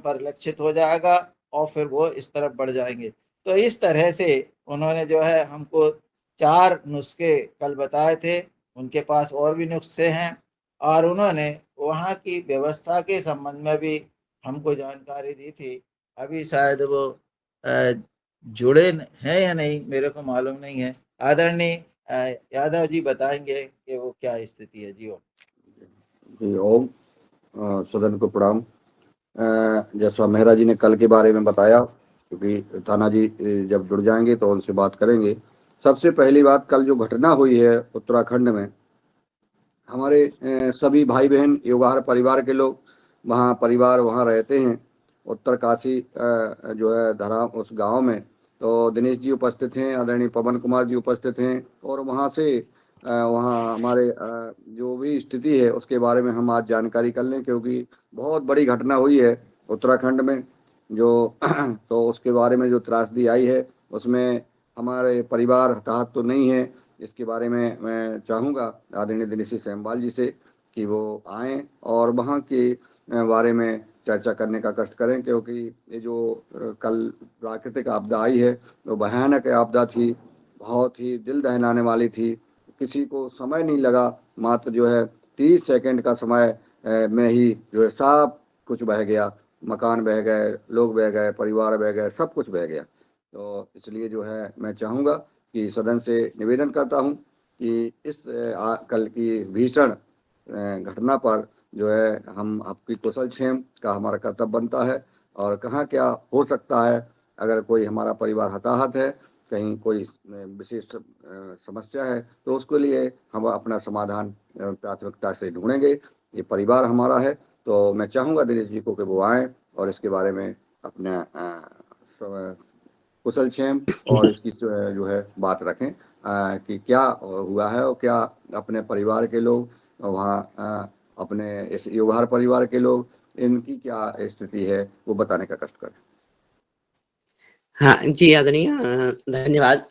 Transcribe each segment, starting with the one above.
परिलक्षित हो जाएगा और फिर वो इस तरफ बढ़ जाएंगे। तो इस तरह से उन्होंने जो है हमको 4 नुस्खे कल बताए थे। उनके पास और भी नुस्खे हैं और उन्होंने वहाँ की व्यवस्था के संबंध में भी हमको जानकारी दी थी। अभी शायद वो जुड़े हैं या नहीं मेरे को मालूम नहीं है। आदरणीय यादव जी बताएंगे कि वो क्या स्थिति है। जी जी ओम। सदन को प्रणाम। जैसा मेहरा जी ने कल के बारे में बताया, क्योंकि थाना जी जब जुड़ जाएंगे तो उनसे बात करेंगे। सबसे पहली बात, कल जो घटना हुई है उत्तराखंड में, हमारे सभी भाई बहन योगाहार परिवार के लोग वहाँ परिवार वहाँ रहते हैं। उत्तरकाशी जो है धराम उस गांव में, तो दिनेश जी उपस्थित हैं, आदरणीय पवन कुमार जी उपस्थित हैं और वहाँ से वहाँ हमारे जो भी स्थिति है उसके बारे में हम आज जानकारी कर लें, क्योंकि बहुत बड़ी घटना हुई है उत्तराखंड में जो तो उसके बारे में जो त्रासदी आई है उसमें हमारे परिवार हताहत तो नहीं है। इसके बारे में मैं चाहूँगा आदरणीय दिनेश सेमवाल जी से कि वो आएँ और वहाँ के बारे में चर्चा करने का कष्ट करें, क्योंकि ये जो कल प्राकृतिक आपदा आई है वो भयानक आपदा थी, बहुत ही दिल दहलाने वाली थी। किसी को समय नहीं लगा, मात्र जो है 30 सेकंड का समय में ही जो है सब कुछ बह गया, मकान बह गए, लोग बह गए, परिवार बह गए, सब कुछ बह गया। तो इसलिए जो है मैं चाहूँगा कि सदन से निवेदन करता हूँ कि इस कल की भीषण घटना पर जो है हम आपकी कुशल क्षेम का हमारा कर्तव्य बनता है और कहाँ क्या हो सकता है। अगर कोई हमारा परिवार हताहत है, कहीं कोई विशेष समस्या है, तो उसके लिए हम अपना समाधान प्राथमिकता से ढूंढेंगे। ये परिवार हमारा है, तो मैं चाहूँगा दिनेश जी को कि वो आएँ और इसके बारे में अपना कुशल क्षेम और इसकी जो है बात रखें कि क्या हुआ है और क्या अपने परिवार के लोग वहाँ अपने इस योगहार परिवार के लोग इनकी क्या स्थिति है वो बताने का कष्ट करें। हाँ जी आदरणीय, धन्यवाद।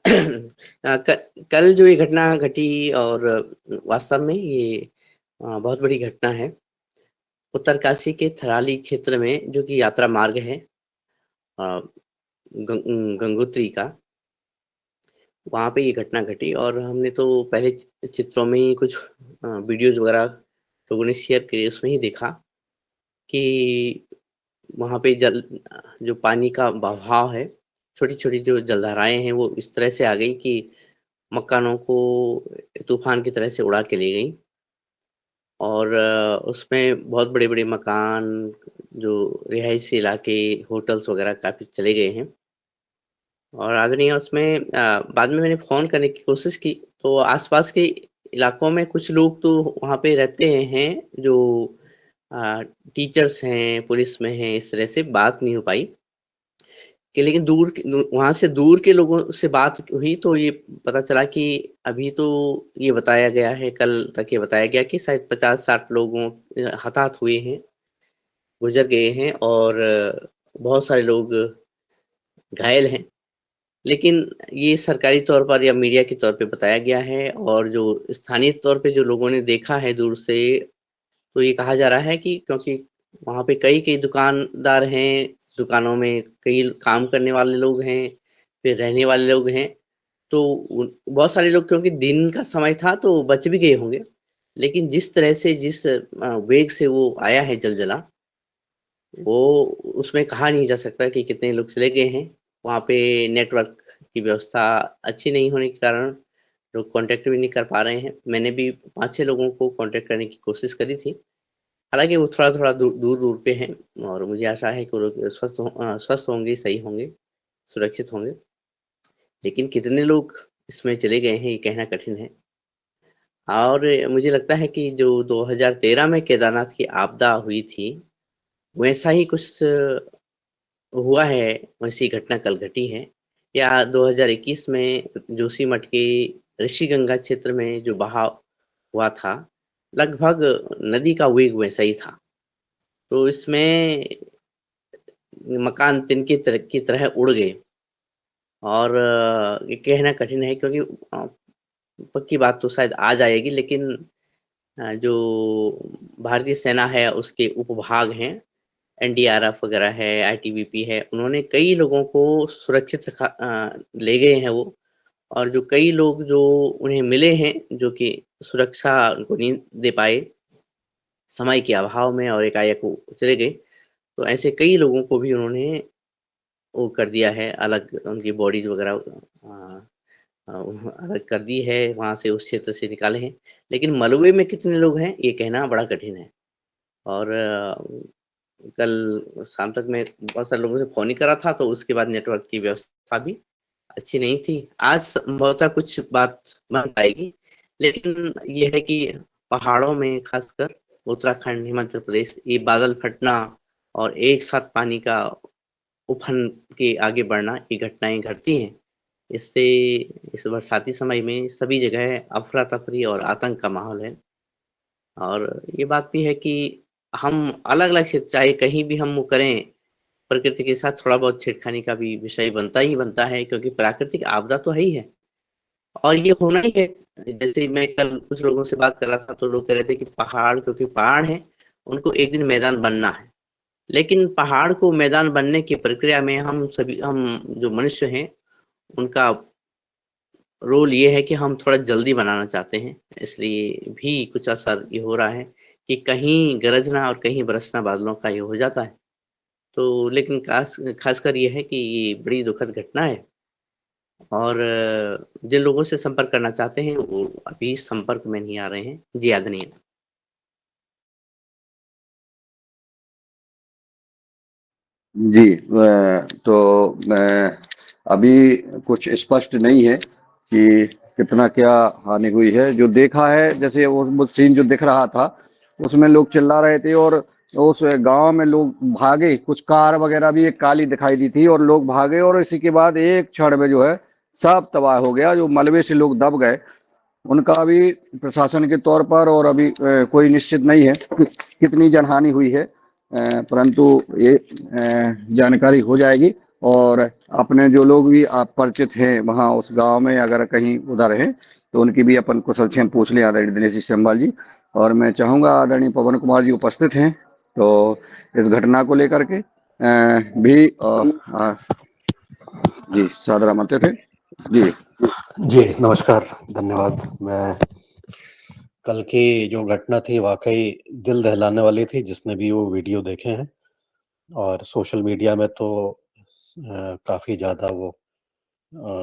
कल जो ये घटना घटी और वास्तव में ये बहुत बड़ी घटना है। उत्तरकाशी के थराली क्षेत्र में जो कि यात्रा मार्ग है गंगोत्री का, वहाँ पे ये घटना घटी और हमने तो पहले चित्रों में ही कुछ वीडियोज़ वगैरह लोगों ने शेयर किए, उसमें ही देखा कि वहाँ पे जो पानी का बहाव है, छोटी-छोटी जो जलधाराएँ हैं वो इस तरह से आ गई कि मकानों को तूफ़ान की तरह से उड़ा के ले गई और उसमें बहुत बड़े-बड़े मकान, जो रिहायशी इलाके, होटल्स वगैरह काफ़ी चले गए हैं। और आदरणीय उसमें बाद में मैंने फ़ोन करने की कोशिश की, तो आस-पास के इलाकों में कुछ लोग तो वहाँ पे रहते हैं जो टीचर्स हैं, पुलिस में हैं, इस तरह से बात नहीं हो पाई कि लेकिन वहाँ से दूर के लोगों से बात हुई तो ये पता चला कि अभी तो ये बताया गया है, कल तक ये बताया गया कि शायद 50-60 लोगों हताहत हुए हैं, गुज़र गए हैं और बहुत सारे लोग घायल हैं। लेकिन ये सरकारी तौर पर या मीडिया के तौर पे बताया गया है और जो स्थानीय तौर पे जो लोगों ने देखा है दूर से, तो ये कहा जा रहा है कि क्योंकि वहाँ पे कई-कई दुकानदार हैं, दुकानों में कई काम करने वाले लोग हैं, फिर रहने वाले लोग हैं, तो बहुत सारे लोग क्योंकि दिन का समय था तो बच भी गए होंगे। लेकिन जिस तरह से जिस वेग से वो आया है ज़लज़ला, वो उसमें कहा नहीं जा सकता कि कितने लोग चले गए हैं। वहाँ पे नेटवर्क की व्यवस्था अच्छी नहीं होने के कारण लोग कॉन्टैक्ट भी नहीं कर पा रहे हैं। मैंने भी 5-6 लोगों को कॉन्टैक्ट करने की कोशिश करी थी। हालाँकि वो थोड़ा-थोड़ा दूर-दूर पे हैं और मुझे आशा है कि वो लोग स्वस्थ होंगे, सही होंगे, सुरक्षित होंगे। लेकिन कितने लोग इसमें चले गए हैं, ये कहना कठिन है। और मुझे लगता है कि जो 2013 में केदारनाथ की आपदा हुई थी, वैसा ही कुछ हुआ है, वैसी घटना कल घटी है। या 2021 में जोशीमठ के ऋषिगंगा क्षेत्र में जो बहाव हुआ था, लगभग नदी का वेग वैसा ही था। तो इसमें मकान तिनके की तरह उड़ गए और ये कहना कठिन है क्योंकि पक्की बात तो शायद आज आएगी, लेकिन जो भारतीय सेना है उसके उपभाग हैं, एनडीआरएफ वगैरह है, आईटीबीपी है, उन्होंने कई लोगों को सुरक्षित ले गए हैं वो। और जो कई लोग जो उन्हें मिले हैं, जो कि सुरक्षा उनको नहीं दे पाए, समय के अभाव में और एकाएक वो चले गए। तो ऐसे कई लोगों को भी उन्होंने वो कर दिया है, अलग उनकी बॉडीज़ वगैरह अलग कर दी है, वहाँ से उस क्षेत्र से निकाले हैं। लेकिन मलबे में कितने लोग हैं, ये कहना बड़ा कठिन है। और कल शाम तक मैं बहुत सारे लोगों से फ़ोन ही करा था, तो उसके बाद नेटवर्क की व्यवस्था भी अच्छी नहीं थी। आज संभवतः कुछ बात बन पाएगी, लेकिन ये है कि पहाड़ों में ख़ासकर उत्तराखंड, हिमाचल प्रदेश, ये बादल फटना और एक साथ पानी का उफन के आगे बढ़ना, ये घटनाएँ घटती हैं। इससे इस बरसाती समय में सभी जगह अफ़रा-तफ़री और आतंक का माहौल है। और ये बात भी है कि हम अलग-अलग से चाहे कहीं भी हम वो करें, प्रकृति के साथ थोड़ा बहुत छेड़खानी का भी विषय बनता ही बनता है, क्योंकि प्राकृतिक आपदा तो है ही है और ये होना ही है। जैसे मैं कल कुछ लोगों से बात कर रहा था, तो लोग कह रहे थे कि पहाड़, क्योंकि पहाड़ हैं, उनको एक दिन मैदान बनना है। लेकिन पहाड़ को मैदान बनने की प्रक्रिया में हम जो मनुष्य हैं, उनका रोल ये है कि हम थोड़ा जल्दी बनाना चाहते हैं, इसलिए भी कुछ असर ये हो रहा है कि कहीं गरजना और कहीं बरसना बादलों का ये हो जाता है। तो लेकिन ख़ासकर ये है कि ये बड़ी दुखद घटना है और जिन लोगों से संपर्क करना चाहते हैं, वो अभी संपर्क में नहीं आ रहे हैं। जी, आदरणीय। जी तो अभी कुछ स्पष्ट नहीं है कि कितना क्या हानि हुई है। जो देखा है, जैसे वो सीन जो दिख रहा था, उसमें लोग चिल्ला रहे थे और उस गांव में लोग भागे, कुछ कार वगैरह भी एक काली दिखाई दी थी और लोग भागे और इसी के बाद एक क्षण में जो है सब तबाह हो गया। जो मलबे से लोग दब गए, उनका अभी प्रशासन के तौर पर और अभी कोई निश्चित नहीं है कितनी जनहानि हुई है, परंतु ये जानकारी हो जाएगी। और अपने जो लोग भी आप परिचित हैं वहाँ उस गांव में, अगर कहीं उधर हैं, तो उनकी भी अपन कुशल क्षेम पूछ लें आदरणीय दिनेश जी सम्बाल जी। और मैं चाहूँगा आदरणीय पवन कुमार जी उपस्थित हैं, तो इस घटना को लेकर के भी जी सादर आमंत्रित है। जी जी नमस्कार, धन्यवाद। मैं कल की जो घटना थी वाकई दिल दहलाने वाली थी, जिसने भी वो वीडियो देखे हैं और सोशल मीडिया में तो काफ़ी ज़्यादा वो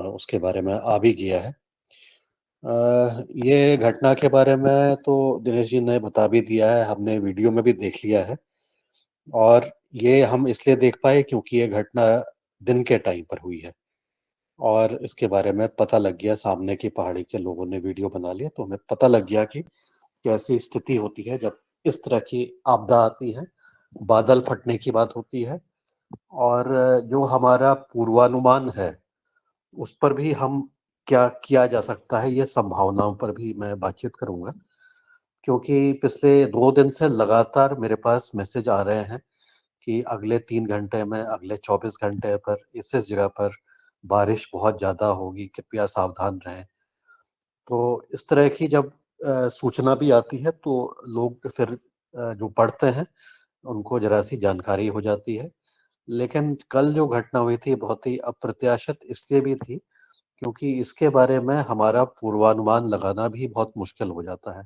उसके बारे में आ भी गया है। ये घटना के बारे में तो दिनेश जी ने बता भी दिया है, हमने वीडियो में भी देख लिया है और ये हम इसलिए देख पाए क्योंकि ये घटना दिन के टाइम पर हुई है और इसके बारे में पता लग गया। सामने की पहाड़ी के लोगों ने वीडियो बना लिया, तो हमें पता लग गया कि कैसी स्थिति होती है जब इस तरह की आपदा आती है, बादल फटने की बात होती है और जो हमारा पूर्वानुमान है, उस पर भी हम क्या किया जा सकता है, ये संभावनाओं पर भी मैं बातचीत करूँगा। क्योंकि पिछले 2 दिन से लगातार मेरे पास मैसेज आ रहे हैं कि अगले 3 घंटे में, अगले 24 घंटे पर इस जगह पर बारिश बहुत ज़्यादा होगी, कृपया सावधान रहें। तो इस तरह की जब सूचना भी आती है तो लोग फिर जो पढ़ते हैं, उनको ज़रा-सी जानकारी हो जाती है। लेकिन कल जो घटना हुई थी बहुत ही अप्रत्याशित इसलिए भी थी क्योंकि इसके बारे में हमारा पूर्वानुमान लगाना भी बहुत मुश्किल हो जाता है।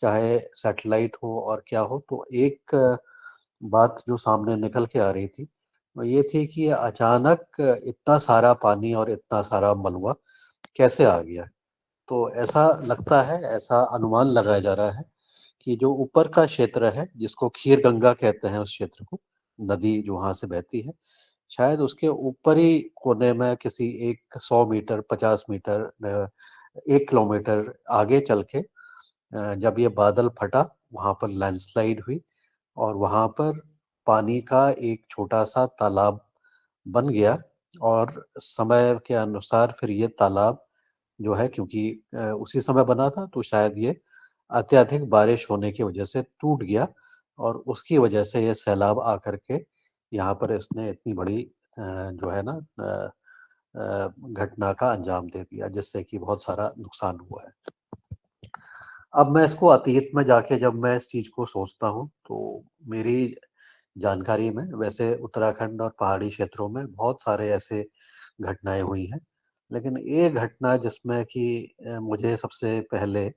चाहे सैटेलाइट हो और क्या हो, तो एक बात जो सामने निकल के आ रही थी, वो ये थी कि अचानक इतना सारा पानी और इतना सारा मलबा कैसे आ गया? तो ऐसा लगता है, ऐसा अनुमान लगाया जा रहा है कि जो ऊपर का क्षेत्र है, जिसको खीर गंगा कहते हैं उस क्षेत्र को, नदी जो वहाँ से बहती है, शायद उसके ऊपरी कोने में किसी एक 100 मीटर, 50 मीटर 1 किलोमीटर आगे चल के जब ये बादल फटा, वहाँ पर लैंडस्लाइड हुई और वहाँ पर पानी का एक छोटा-सा तालाब बन गया और समय के अनुसार फिर ये तालाब जो है, क्योंकि उसी समय बना था, तो शायद ये अत्यधिक बारिश होने की वजह से टूट गया और उसकी वजह से ये सैलाब आकर के यहाँ पर इसने इतनी बड़ी जो है ना घटना का अंजाम दे दिया, जिससे कि बहुत सारा नुकसान हुआ है। अब मैं इसको अतीत में जाके जब मैं इस चीज़ को सोचता हूँ, तो मेरी जानकारी में। वैसे उत्तराखंड और पहाड़ी क्षेत्रों में बहुत सारे ऐसे घटनाएँ हुई हैं। लेकिन एक घटना जिसमें कि मुझे सबसे पहले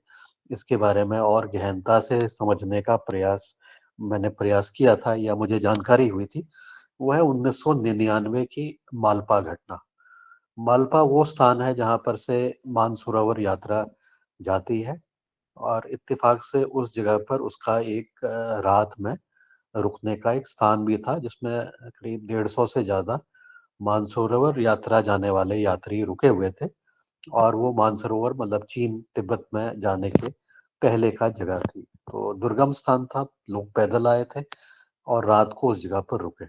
इसके बारे में और गहनता से समझने का मैंने प्रयास किया था या मुझे जानकारी हुई थी, वो है 1999 की मालपा घटना। मालपा वो स्थान है जहाँ पर से मानसरोवर यात्रा जाती है और इत्तेफ़ाक से उस जगह पर उसका एक रात में रुकने का एक स्थान भी था, जिसमें करीब 150 से ज़्यादा मानसरोवर यात्रा जाने वाले यात्री रुके हुए थे और वो मानसरोवर मतलब चीन, तिब्बत में जाने के पहले का जगह थी। तो दुर्गम स्थान था, लोग पैदल आए थे और रात को उस जगह पर रुके।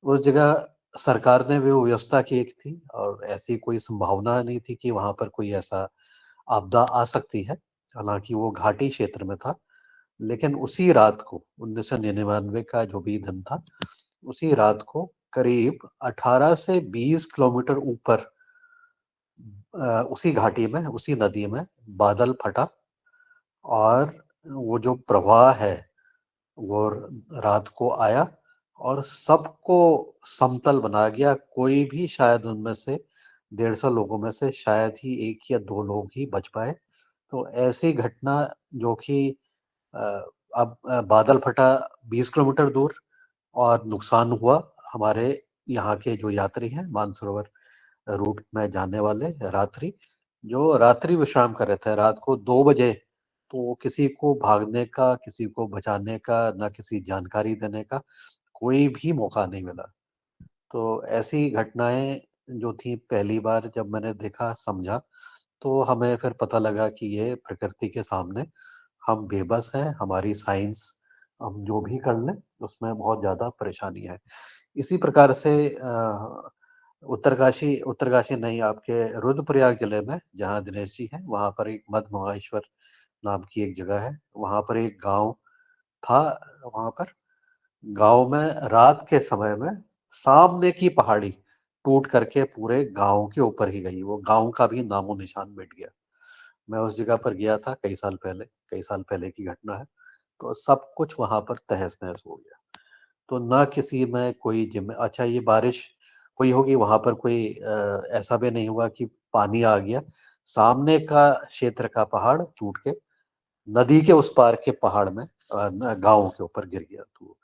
उस जगह सरकार ने वो व्यवस्था की एक थी और ऐसी कोई संभावना नहीं थी कि वहाँ पर कोई ऐसा आपदा आ सकती है। हालाँकि वो घाटी क्षेत्र में था, लेकिन उसी रात को 1999 का जो भी दिन था, उसी रात को करीब 18 से 20 किलोमीटर ऊपर उसी घाटी में, उसी नदी में बादल फटा और वो जो प्रवाह है, वो रात को आया और सबको समतल बना गया। कोई भी शायद उनमें से 150 लोगों में से शायद ही 1 या 2 लोग ही बच पाए। तो ऐसी घटना जो कि अ, अब बादल फटा 20 किलोमीटर दूर और नुकसान हुआ हमारे यहाँ के जो यात्री हैं मानसरोवर रूट में जाने वाले रात्रि, जो रात्रि विश्राम कर रहे थे रात को 2 बजे, तो किसी को भागने का, किसी को बचाने का, ना किसी जानकारी देने का कोई भी मौका नहीं मिला। तो ऐसी घटनाएँ जो थी पहली बार जब मैंने देखा, समझा, तो हमें फिर पता लगा कि ये प्रकृति के सामने हम बेबस हैं, हमारी साइंस हम जो भी कर लें, उसमें बहुत ज़्यादा परेशानी है। इसी प्रकार से उत्तरकाशी नहीं, आपके रुद्रप्रयाग जिले में जहाँ दिनेश जी हैं, वहाँ पर एक मधमहेश्वर नाम की एक जगह है। वहाँ पर एक गाँव था, वहाँ पर गाँव में रात के समय में सामने की पहाड़ी टूट करके पूरे गाँव के ऊपर ही गई। वो गाँव का भी नामो-निशान मिट गया। मैं उस जगह पर गया था कई साल पहले की घटना है। तो सब कुछ वहाँ पर तहस-नहस हो गया। तो ना किसी में कोई अच्छा, ये बारिश हुई होगी वहाँ पर, कोई ऐसा भी नहीं हुआ कि पानी आ गया। सामने का क्षेत्र का पहाड़ टूट के नदी के उस पार के पहाड़ में न गाँव के ऊपर गिर गया। तो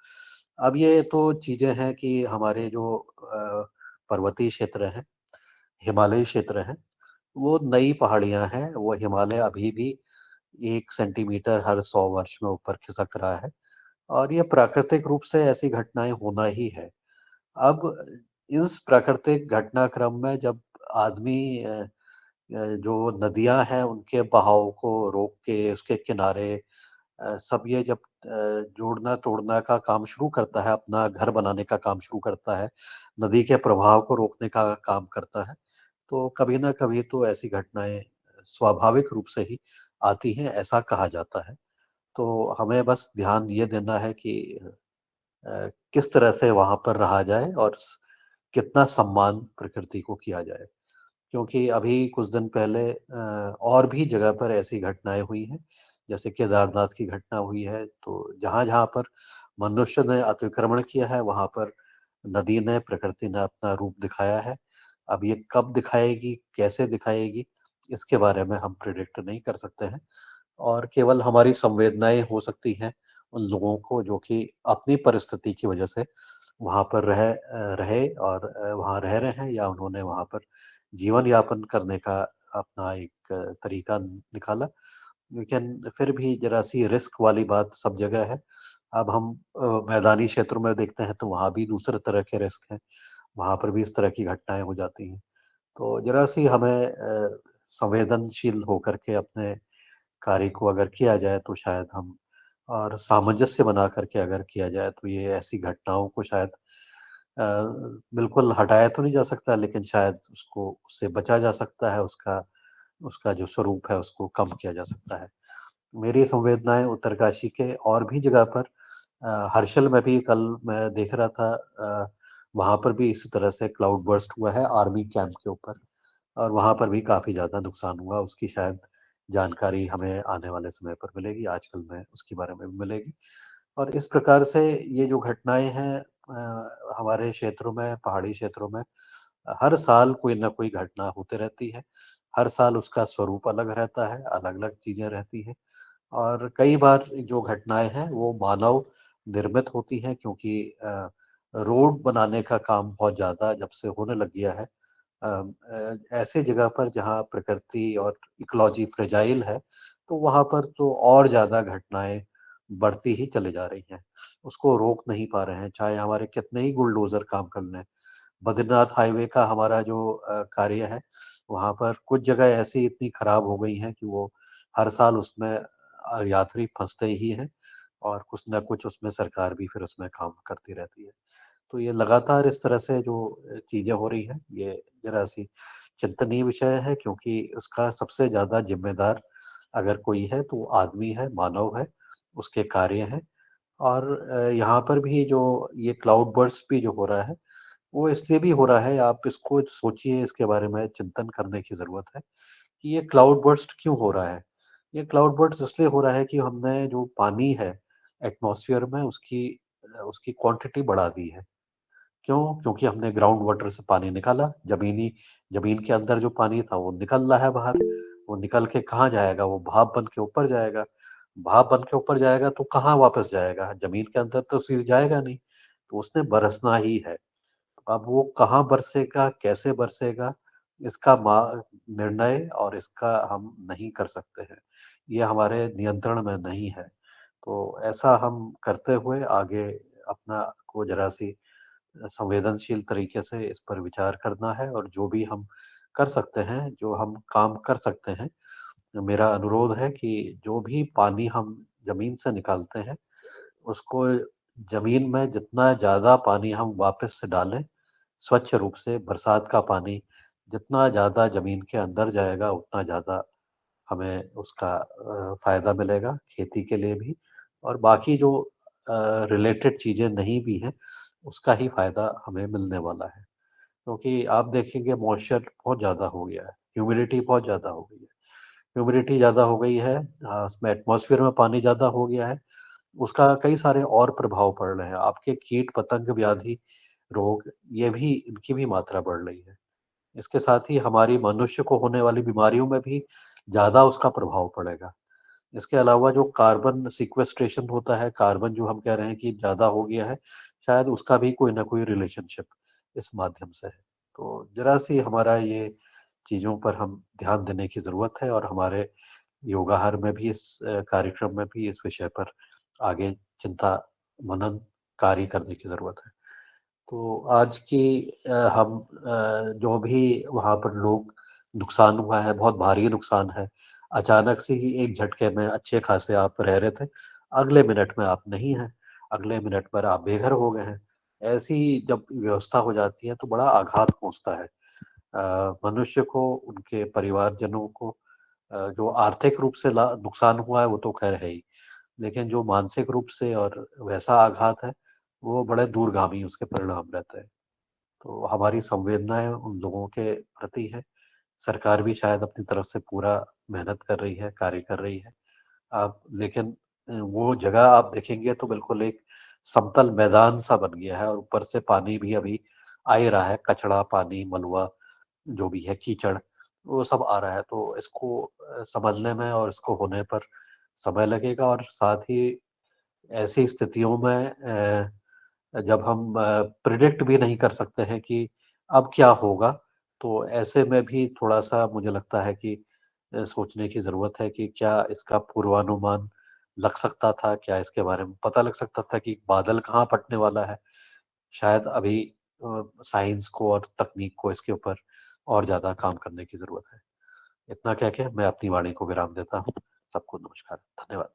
अब ये तो चीज़ें हैं कि हमारे जो पर्वतीय क्षेत्र हैं, हिमालयी क्षेत्र हैं, वो नई पहाड़ियाँ हैं, वो हिमालय अभी भी 1 सेंटीमीटर हर 100 वर्ष में ऊपर खिसक रहा है और ये प्राकृतिक रूप से ऐसी घटनाएँ होना ही है। अब इस प्राकृतिक घटनाक्रम में जब आदमी जो नदियाँ हैं उनके बहाव को रोक के उसके किनारे सब ये जब जोड़ना-तोड़ना का काम शुरू करता है, अपना घर बनाने का काम शुरू करता है, नदी के प्रवाह को रोकने का काम करता है, तो कभी न कभी तो ऐसी घटनाएँ स्वाभाविक रूप से ही आती हैं, ऐसा कहा जाता है। तो हमें बस ध्यान ये देना है कि किस तरह से वहाँ पर रहा जाए और कितना सम्मान प्रकृति को किया जाए। क्योंकि अभी कुछ दिन पहले और भी जगह पर ऐसी घटनाएँ हुई हैं, जैसे केदारनाथ की घटना हुई है, तो जहाँ-जहाँ पर मनुष्य ने अतिक्रमण किया है, वहाँ पर नदी ने, प्रकृति ने अपना रूप दिखाया है। अब ये कब दिखाएगी, कैसे दिखाएगी, इसके बारे में हम प्रिडिक्ट नहीं कर सकते हैं और केवल हमारी संवेदनाएँ हो सकती हैं उन लोगों को जो कि अपनी परिस्थिति की वजह से वहाँ पर रहे और वहाँ रह रहे हैं या उन्होंने वहाँ पर जीवन यापन करने का अपना एक तरीका निकाला। लेकिन फिर भी ज़रा-सी रिस्क वाली बात सब जगह है। अब हम मैदानी क्षेत्रों में देखते हैं तो वहाँ भी दूसरे तरह के रिस्क हैं, वहाँ पर भी इस तरह की घटनाएँ हो जाती हैं। तो ज़रा-सी हमें संवेदनशील होकर के अपने कार्य को अगर किया जाए तो शायद हम और सामंजस्य बना करके अगर किया जाए तो ये ऐसी घटनाओं को शायद अ, बिल्कुल हटाया तो नहीं जा सकता, लेकिन शायद उसको उससे बचा जा सकता है, उसका उसका जो स्वरूप है उसको कम किया जा सकता है। मेरी संवेदनाएँ उत्तरकाशी के और भी जगह पर हर्षल में भी कल मैं देख रहा था, वहाँ पर भी इसी तरह से क्लाउड बर्स्ट हुआ है आर्मी कैंप के ऊपर और वहाँ पर भी काफ़ी ज़्यादा नुकसान हुआ। उसकी शायद जानकारी हमें आने वाले समय पर मिलेगी, आजकल में उसके बारे में भी मिलेगी। और इस प्रकार से ये जो घटनाएँ हैं हमारे क्षेत्रों में, पहाड़ी क्षेत्रों में हर साल कोई न कोई घटना होते रहती है। हर साल उसका स्वरूप अलग रहता है, अलग-अलग चीज़ें रहती हैं और कई बार जो घटनाएँ हैं वो मानव निर्मित होती हैं क्योंकि रोड बनाने का काम बहुत ज़्यादा जब से होने लग गया है ऐसे जगह पर जहाँ प्रकृति और इकोलॉजी फ्रेजाइल है, तो वहाँ पर तो और ज़्यादा घटनाएँ बढ़ती ही चली जा रही हैं। उसको रोक नहीं पा रहे हैं, चाहे हमारे कितने ही बुलडोज़र काम कर लें। बद्रीनाथ हाईवे का हमारा जो कार्य है, वहाँ पर कुछ जगह ऐसी इतनी खराब हो गई हैं कि वो हर साल उसमें यात्री फँसते ही हैं और कुछ न कुछ उसमें सरकार भी फिर उसमें काम करती रहती है। तो ये लगातार इस तरह से जो चीज़ें हो रही हैं, ये ज़रा-सी चिंतनीय विषय है क्योंकि उसका सबसे ज़्यादा ज़िम्मेदार अगर कोई है तो वो आदमी है, मानव है, उसके कार्य हैं और यहाँ पर भी जो ये क्लाउड बर्स्ट भी जो हो रहा है, वो इसलिए भी हो रहा है, आप इसको सोचिए, इसके बारे में चिंतन करने की ज़रूरत है कि ये क्लाउड बर्स्ट क्यों हो रहा है? ये क्लाउड बर्स्ट इसलिए हो रहा है कि हमने जो पानी है एटमॉस्फेयर में उसकी क्वांटिटी बढ़ा दी है। क्यों? क्योंकि हमने ग्राउंड वाटर से पानी निकाला, ज़मीन के अंदर जो पानी था वो निकल रहा है बाहर, वो निकल के कहाँ जाएगा? वो भाप बन के ऊपर जाएगा। भाप बन के ऊपर जाएगा तो कहाँ वापस जाएगा? ज़मीन के अंदर तो सीधे जाएगा नहीं, तो उसने बरसना ही है। अब वो कहाँ बरसेगा, कैसे बरसेगा, इसका निर्णय और इसका हम नहीं कर सकते हैं। ये हमारे नियंत्रण में नहीं है। तो ऐसा हम करते हुए आगे अपना को ज़रा-सी संवेदनशील तरीके से इस पर विचार करना है और जो भी हम कर सकते हैं, जो हम काम कर सकते हैं, मेरा अनुरोध है कि जो भी पानी हम ज़मीन से निकालते हैं, उसको ज़मीन में जितना ज़्यादा पानी हम वापस से डालें, स्वच्छ रूप से बरसात का पानी जितना ज़्यादा ज़मीन के अंदर जाएगा, उतना ज़्यादा हमें उसका फ़ायदा मिलेगा, खेती के लिए भी और बाकी जो रिलेटेड चीज़ें नहीं भी हैं, उसका ही फ़ायदा हमें मिलने वाला है। क्योंकि आप देखेंगे मॉइस्चर बहुत ज़्यादा हो गया है, ह्यूमिडिटी बहुत ज़्यादा हो गई है। ह्यूमिडिटी ज़्यादा हो गई है उसमें एटमॉस्फेयर में पानी ज़्यादा हो गया है, उसका कई सारे और प्रभाव पड़ रहे हैं। आपके कीट-पतंग, व्याधि, रोग ये भी इनकी भी मात्रा बढ़ रही है। इसके साथ ही हमारी मनुष्य को होने वाली बीमारियों में भी ज़्यादा उसका प्रभाव पड़ेगा। इसके अलावा जो कार्बन सिक्वेस्ट्रेशन होता है, कार्बन जो हम कह रहे हैं कि ज़्यादा हो गया है, शायद उसका भी कोई न कोई रिलेशनशिप इस माध्यम से है। तो ज़रा-सी हमारा ये चीज़ों पर हम ध्यान देने की ज़रूरत है और हमारे योगाहार में भी इस कार्यक्रम में भी इस विषय पर आगे चिंता, मनन, कार्य करने की ज़रूरत है। तो आज की हम जो भी वहाँ पर लोग नुकसान हुआ है, बहुत भारी नुकसान है। अचानक से ही एक झटके में अच्छे खासे आप रह रहे थे, अगले मिनट में आप नहीं हैं, अगले मिनट पर आप बेघर हो गए हैं। ऐसी जब व्यवस्था हो जाती है तो बड़ा आघात पहुँचता है। मनुष्य को, उनके परिवारजनों को जो आर्थिक रूप से ला नुकसान हुआ है वो तो ख़ैर है ही, लेकिन जो मानसिक रूप से और वैसा आघात है, वो बड़े दूरगामी उसके परिणाम रहते हैं। तो हमारी संवेदनाएँ उन लोगों के प्रति है। सरकार भी शायद अपनी तरफ से पूरा मेहनत कर रही है, कार्य कर रही है। आप लेकिन वो जगह आप देखेंगे तो बिल्कुल एक समतल मैदान-सा बन गया है और ऊपर से पानी भी अभी आ ही रहा है, कचड़ा, पानी, मलबा जो भी है, कीचड़, वो सब आ रहा है। तो इसको समझने में और इसको होने पर समय लगेगा और साथ ही ऐसी स्थितियों में जब हम प्रिडिक्ट भी नहीं कर सकते हैं कि अब क्या होगा, तो ऐसे में भी थोड़ा-सा मुझे लगता है कि सोचने की ज़रूरत है कि क्या इसका पूर्वानुमान लग सकता था? क्या इसके बारे में पता लग सकता था कि बादल कहाँ फटने वाला है? शायद अभी साइंस को और तकनीक को इसके ऊपर और ज़्यादा काम करने की ज़रूरत है। इतना कह के मैं अपनी वाणी को विराम देता हूँ। सबको नमस्कार। धन्यवाद।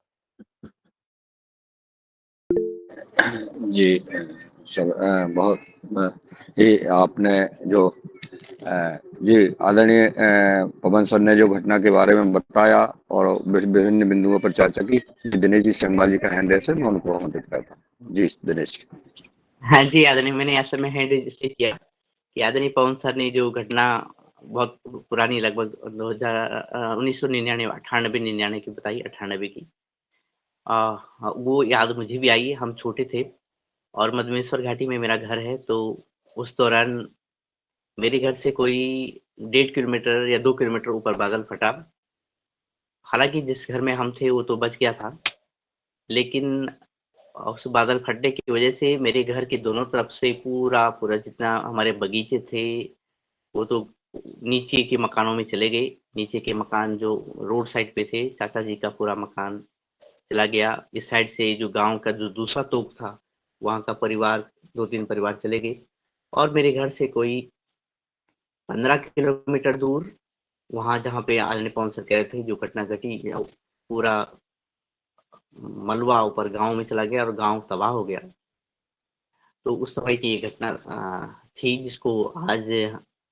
जी बहुत ये आपने जो जी आदरणीय पवन सर ने जो घटना के बारे में बताया और विभिन्न बिंदुओं पर चर्चा की, दिनेश जी शर्मा जी का हैंड रेस है, मैं उनको आमंत्रित करता हूँ। जी दिनेश जी। हाँ जी, आदरणीय, मैंने असल में हैंड रजिस्टर किया कि आदरणीय पवन सर ने जो घटना बहुत पुरानी, लगभग 1999 98 99 की बताई, 98 की। वो याद मुझे भी आई। हम छोटे थे और मधमेश्वर घाटी में मेरा घर है, तो उस दौरान मेरे घर से कोई 1.5 किलोमीटर या 2 किलोमीटर ऊपर बादल फटा। हालाँकि जिस घर में हम थे वो तो बच गया था, लेकिन उस बादल फटने की वजह से मेरे घर के दोनों तरफ से पूरा जितना हमारे बगीचे थे, वो तो नीचे के मकानों में चले गए। नीचे के मकान जो रोड साइड पे थे, चाचा जी का पूरा मकान चला गया। इस साइड से जो गाँव का जो दूसरा तोप था, वहाँ का परिवार 2-3 परिवार चले गए और मेरे घर से कोई 15 किलोमीटर दूर, वहाँ जहाँ पे आदरणीय पवन सर कह रहे थे जो घटना घटी, पूरा मलबा ऊपर गाँव में चला गया और गाँव तबाह हो गया। तो उस समय की ये घटना थी जिसको आज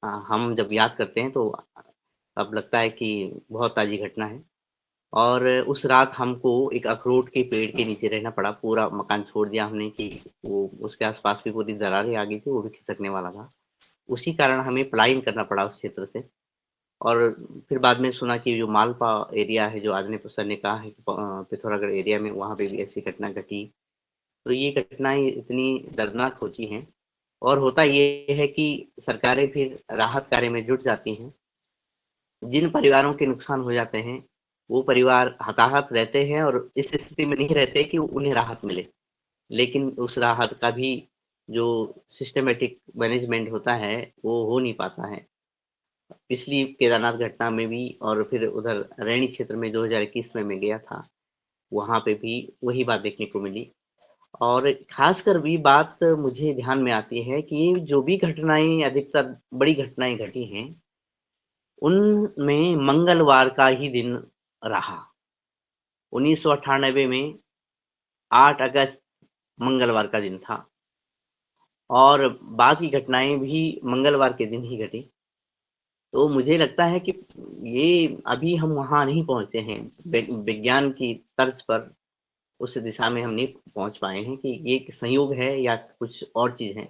हम जब याद करते हैं तो अब लगता है कि बहुत ताज़ी घटना है। और उस रात हमको एक अखरोट के पेड़ के नीचे रहना पड़ा। पूरा मकान छोड़ दिया हमने कि वो उसके आस-पास भी पूरी दरारें आ गई थी, वो भी खिसकने वाला था। उसी कारण हमें पलायन करना पड़ा उस क्षेत्र से। और फिर बाद में सुना कि जो मालपा एरिया है, जो आदरणीय सर ने कहा है कि पिथौरागढ़ एरिया में वहाँ पे भी ऐसी घटना घटी। तो ये घटनाएँ इतनी दर्दनाक होती हैं और होता ये है कि सरकारें फिर राहत कार्य में जुट जाती हैं। जिन परिवारों के नुकसान हो जाते हैं, वो परिवार हताहत रहते हैं और इस स्थिति में नहीं रहते कि उन्हें राहत मिले। लेकिन उस राहत का भी जो सिस्टमैटिक मैनेजमेंट होता है, वो हो नहीं पाता है। पिछली केदारनाथ घटना में भी और फिर उधर रैणी क्षेत्र में 2021 में मैं गया था, वहाँ पे भी वही बात देखने को मिली। और ख़ासकर भी बात मुझे ध्यान में आती है कि जो भी घटनाएँ अधिकतर बड़ी घटनाएँ घटी हैं, उनमें मंगलवार का ही दिन रहा। 1998 में 8 अगस्त मंगलवार का दिन था और बाकी घटनाएँ भी मंगलवार के दिन ही घटी। तो मुझे लगता है कि ये अभी हम वहाँ नहीं पहुँचे हैं। विज्ञान की तर्ज पर उस दिशा में हम नहीं पहुँच पाए हैं कि ये एक संयोग है या कुछ और चीज़ है।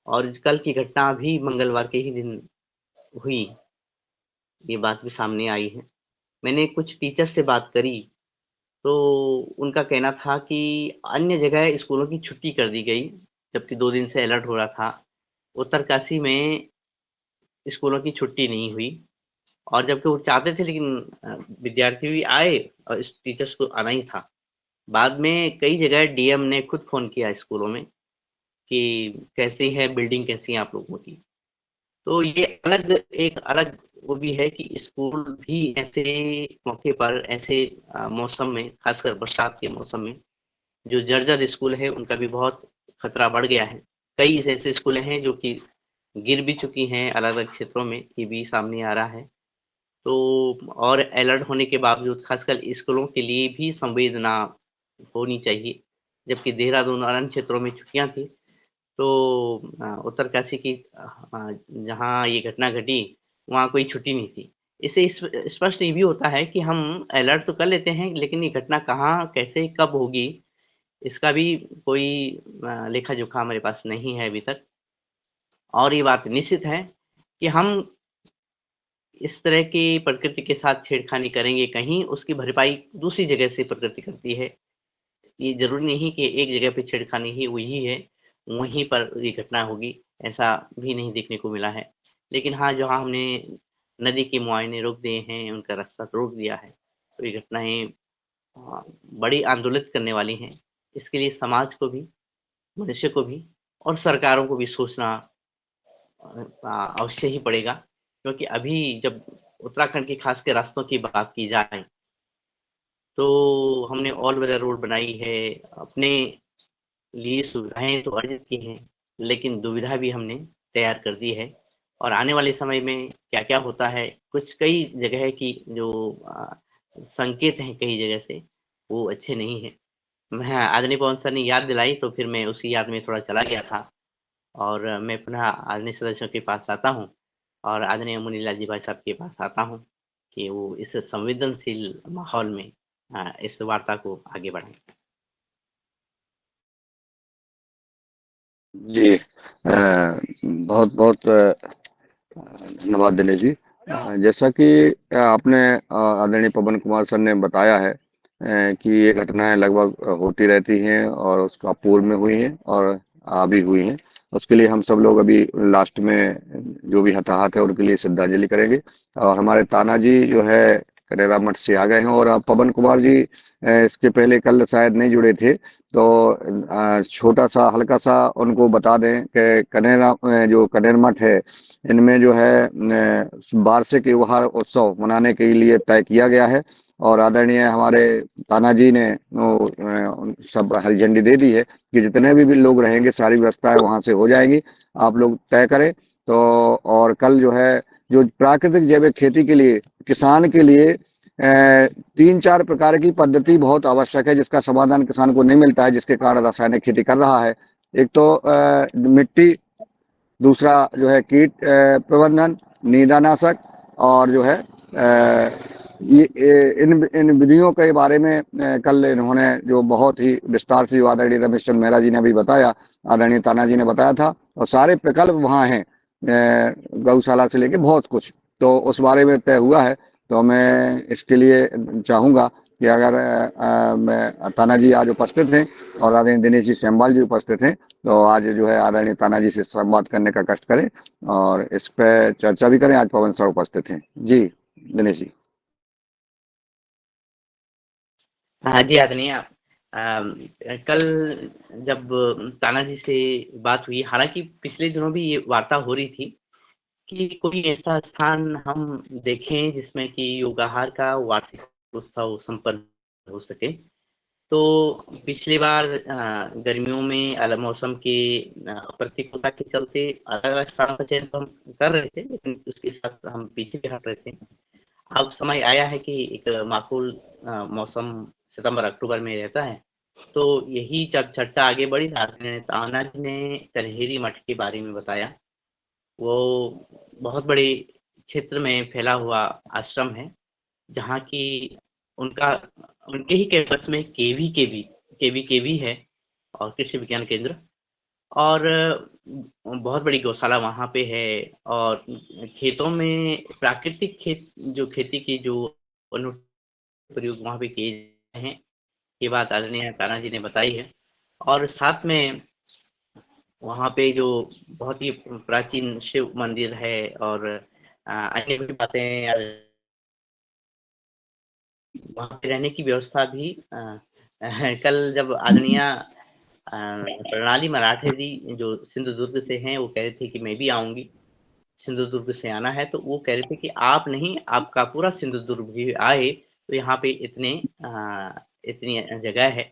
और कल की घटना भी मंगलवार के ही दिन हुई, ये बात भी सामने आई है। मैंने कुछ टीचर से बात करी, तो उनका कहना था कि अन्य जगह स्कूलों की छुट्टी कर दी गई, जबकि 2 दिन से अलर्ट हो रहा था। उत्तरकाशी में स्कूलों की छुट्टी नहीं हुई और जबकि वो चाहते थे, लेकिन विद्यार्थी भी आए और इस टीचर्स को आना ही था। बाद में कई जगह डीएम ने खुद फ़ोन किया स्कूलों में कि कैसी है बिल्डिंग, कैसी है आप लोगों की। तो ये एक अलग वो भी है कि स्कूल भी ऐसे मौके पर, ऐसे मौसम में, खासकर बरसात के मौसम में, जो जर्जर स्कूल है उनका भी बहुत खतरा बढ़ गया है। कई ऐसे स्कूल हैं जो कि गिर भी चुकी हैं अलग-अलग क्षेत्रों में, ये भी सामने आ रहा है। तो और अलर्ट होने के बावजूद खासकर स्कूलों के लिए भी संवेदना होनी चाहिए। जबकि देहरादून और अन्य क्षेत्रों में छुट्टियाँ थी, तो उत्तरकाशी की जहाँ ये घटना घटी, वहाँ कोई छुट्टी नहीं थी। इससे स्पष्ट ये भी होता है कि हम अलर्ट तो कर लेते हैं, लेकिन ये घटना कहाँ, कैसे, कब होगी, इसका भी कोई लेखा-जोखा हमारे पास नहीं है अभी तक। और ये बात निश्चित है कि हम इस तरह की प्रकृति के साथ छेड़खानी करेंगे कहीं, उसकी भरपाई दूसरी जगह से प्रकृति करती है। ये ज़रूरी नहीं कि एक जगह पे छेड़खानी ही हुई ही है, वहीं पर ये घटना होगी, ऐसा भी नहीं देखने को मिला है। लेकिन हाँ, जहाँ हमने नदी के मुआयने रोक दिए हैं, उनका रास्ता रोक दिया है, तो ये घटनाएँ बड़ी आंदोलित करने वाली हैं। इसके लिए समाज को भी, मनुष्य को भी और सरकारों को भी सोचना अवश्य ही पड़ेगा। क्योंकि अभी जब उत्तराखंड के खास के रास्तों की बात की जाए, तो हमने ऑल वेदर रोड बनाई है, अपने लिए सुविधाएँ तो अर्जित की हैं, लेकिन दुविधा भी हमने तैयार कर दी है। और आने वाले समय में क्या-क्या होता है, कुछ कई जगह की जो संकेत हैं कई जगह से, वो अच्छे नहीं हैं। मैं आदरणीय पवन सर ने याद दिलाई तो फिर मैं उसी याद में थोड़ा चला गया था और मैं पुनः आदरणीय सदस्यों के पास आता हूँ और आदरणीय मुनीलाल जी भाई साहब के पास आता हूँ कि वो इस संवेदनशील माहौल में इस वार्ता को आगे बढ़ाएँ। जी, बहुत बहुत धन्यवाद दिनेश जी। जैसा कि आपने आदरणीय पवन कुमार सर ने बताया है कि ये घटनाएं लगभग होती रहती हैं और उसका पूर्व में हुई हैं और अभी हुई हैं। उसके लिए हम सब लोग अभी लास्ट में जो भी हताहत है उनके लिए श्रद्धांजलि करेंगे। और हमारे तानाजी जो है कनेरा मठ से आ गए हैं और पवन कुमार जी इसके पहले कल शायद नहीं जुड़े थे, तो छोटा सा हल्का सा उनको बता दें कि कनेरा जो कनेर मठ है इनमें जो है वार्षिक त्योहार उत्सव मनाने के लिए तय किया गया है और आदरणीय हमारे तानाजी ने सब हरी झंडी दे दी है कि जितने भी लोग रहेंगे सारी व्यवस्थाएं वहां से हो जाएंगी, आप लोग तय करें। तो और कल जो है जो प्राकृतिक जैविक खेती के लिए किसान के लिए 3-4 प्रकार की पद्धति बहुत आवश्यक है जिसका समाधान किसान को नहीं मिलता है, जिसके कारण रासायनिक खेती कर रहा है। एक तो मिट्टी, दूसरा जो है कीट प्रबंधन, नींदानाशक और जो है इन विधियों के बारे में कल इन्होंने जो बहुत ही विस्तार से आदरणीय रमेश चंद्र मेहरा जी ने भी बताया, आदरणीय तानाजी ने बताया था और सारे प्रकल्प वहाँ हैं गौशाला से लेके बहुत कुछ, तो उस बारे में तय हुआ है। तो मैं इसके लिए चाहूँगा कि अगर तानाजी आज उपस्थित हैं और आदरणीय दिनेश जी सेमवाल जी उपस्थित हैं तो आज जो है आदरणीय तानाजी से संवाद करने का कष्ट करें और इस पे चर्चा भी करें। आज पवन सर उपस्थित हैं। जी दिनेश जी। हाँ जी आदरणीय, कल जब तानाजी से बात हुई, हालांकि पिछले दिनों भी ये वार्ता हो रही थी कि कोई ऐसा स्थान हम देखें जिसमें कि योगाहार का वार्षिक उत्सव संपन्न हो सके। तो पिछली बार गर्मियों में अलग मौसम के प्रतिकूलता के चलते अलग-अलग स्थानों का चयन तो हम कर रहे थे, लेकिन उसके साथ हम पीछे भी हट रहे थे। अब समय आया है कि एक माकूल मौसम सितंबर-अक्टूबर में रहता है, तो यही जब चर्चा आगे बढ़ी, तानाजी ने कन्हेरी मठ के बारे में बताया। वो बहुत बड़े क्षेत्र में फैला हुआ आश्रम है, जहाँ की उनका उनके ही कैंपस में केवी है और कृषि विज्ञान केंद्र, और बहुत बड़ी गौशाला वहाँ पे है और खेतों में प्राकृतिक खेती की जो अनुप्रयोग वहाँ पे किए गए हैं, ये बात आदरणीय तानाजी ने बताई है। और साथ में वहाँ पे जो बहुत ही प्राचीन शिव मंदिर है और अन्य भी बातें, वहाँ पे रहने की व्यवस्था भी कल जब आदरणीय प्रणाली मराठे जी जो सिंधुदुर्ग से हैं, वो कह रहे थे कि मैं भी आऊँगी, सिंधुदुर्ग से आना है, तो वो कह रहे थे कि आप नहीं, आपका पूरा सिंधुदुर्ग भी आए, तो यहाँ पे इतनी जगह है,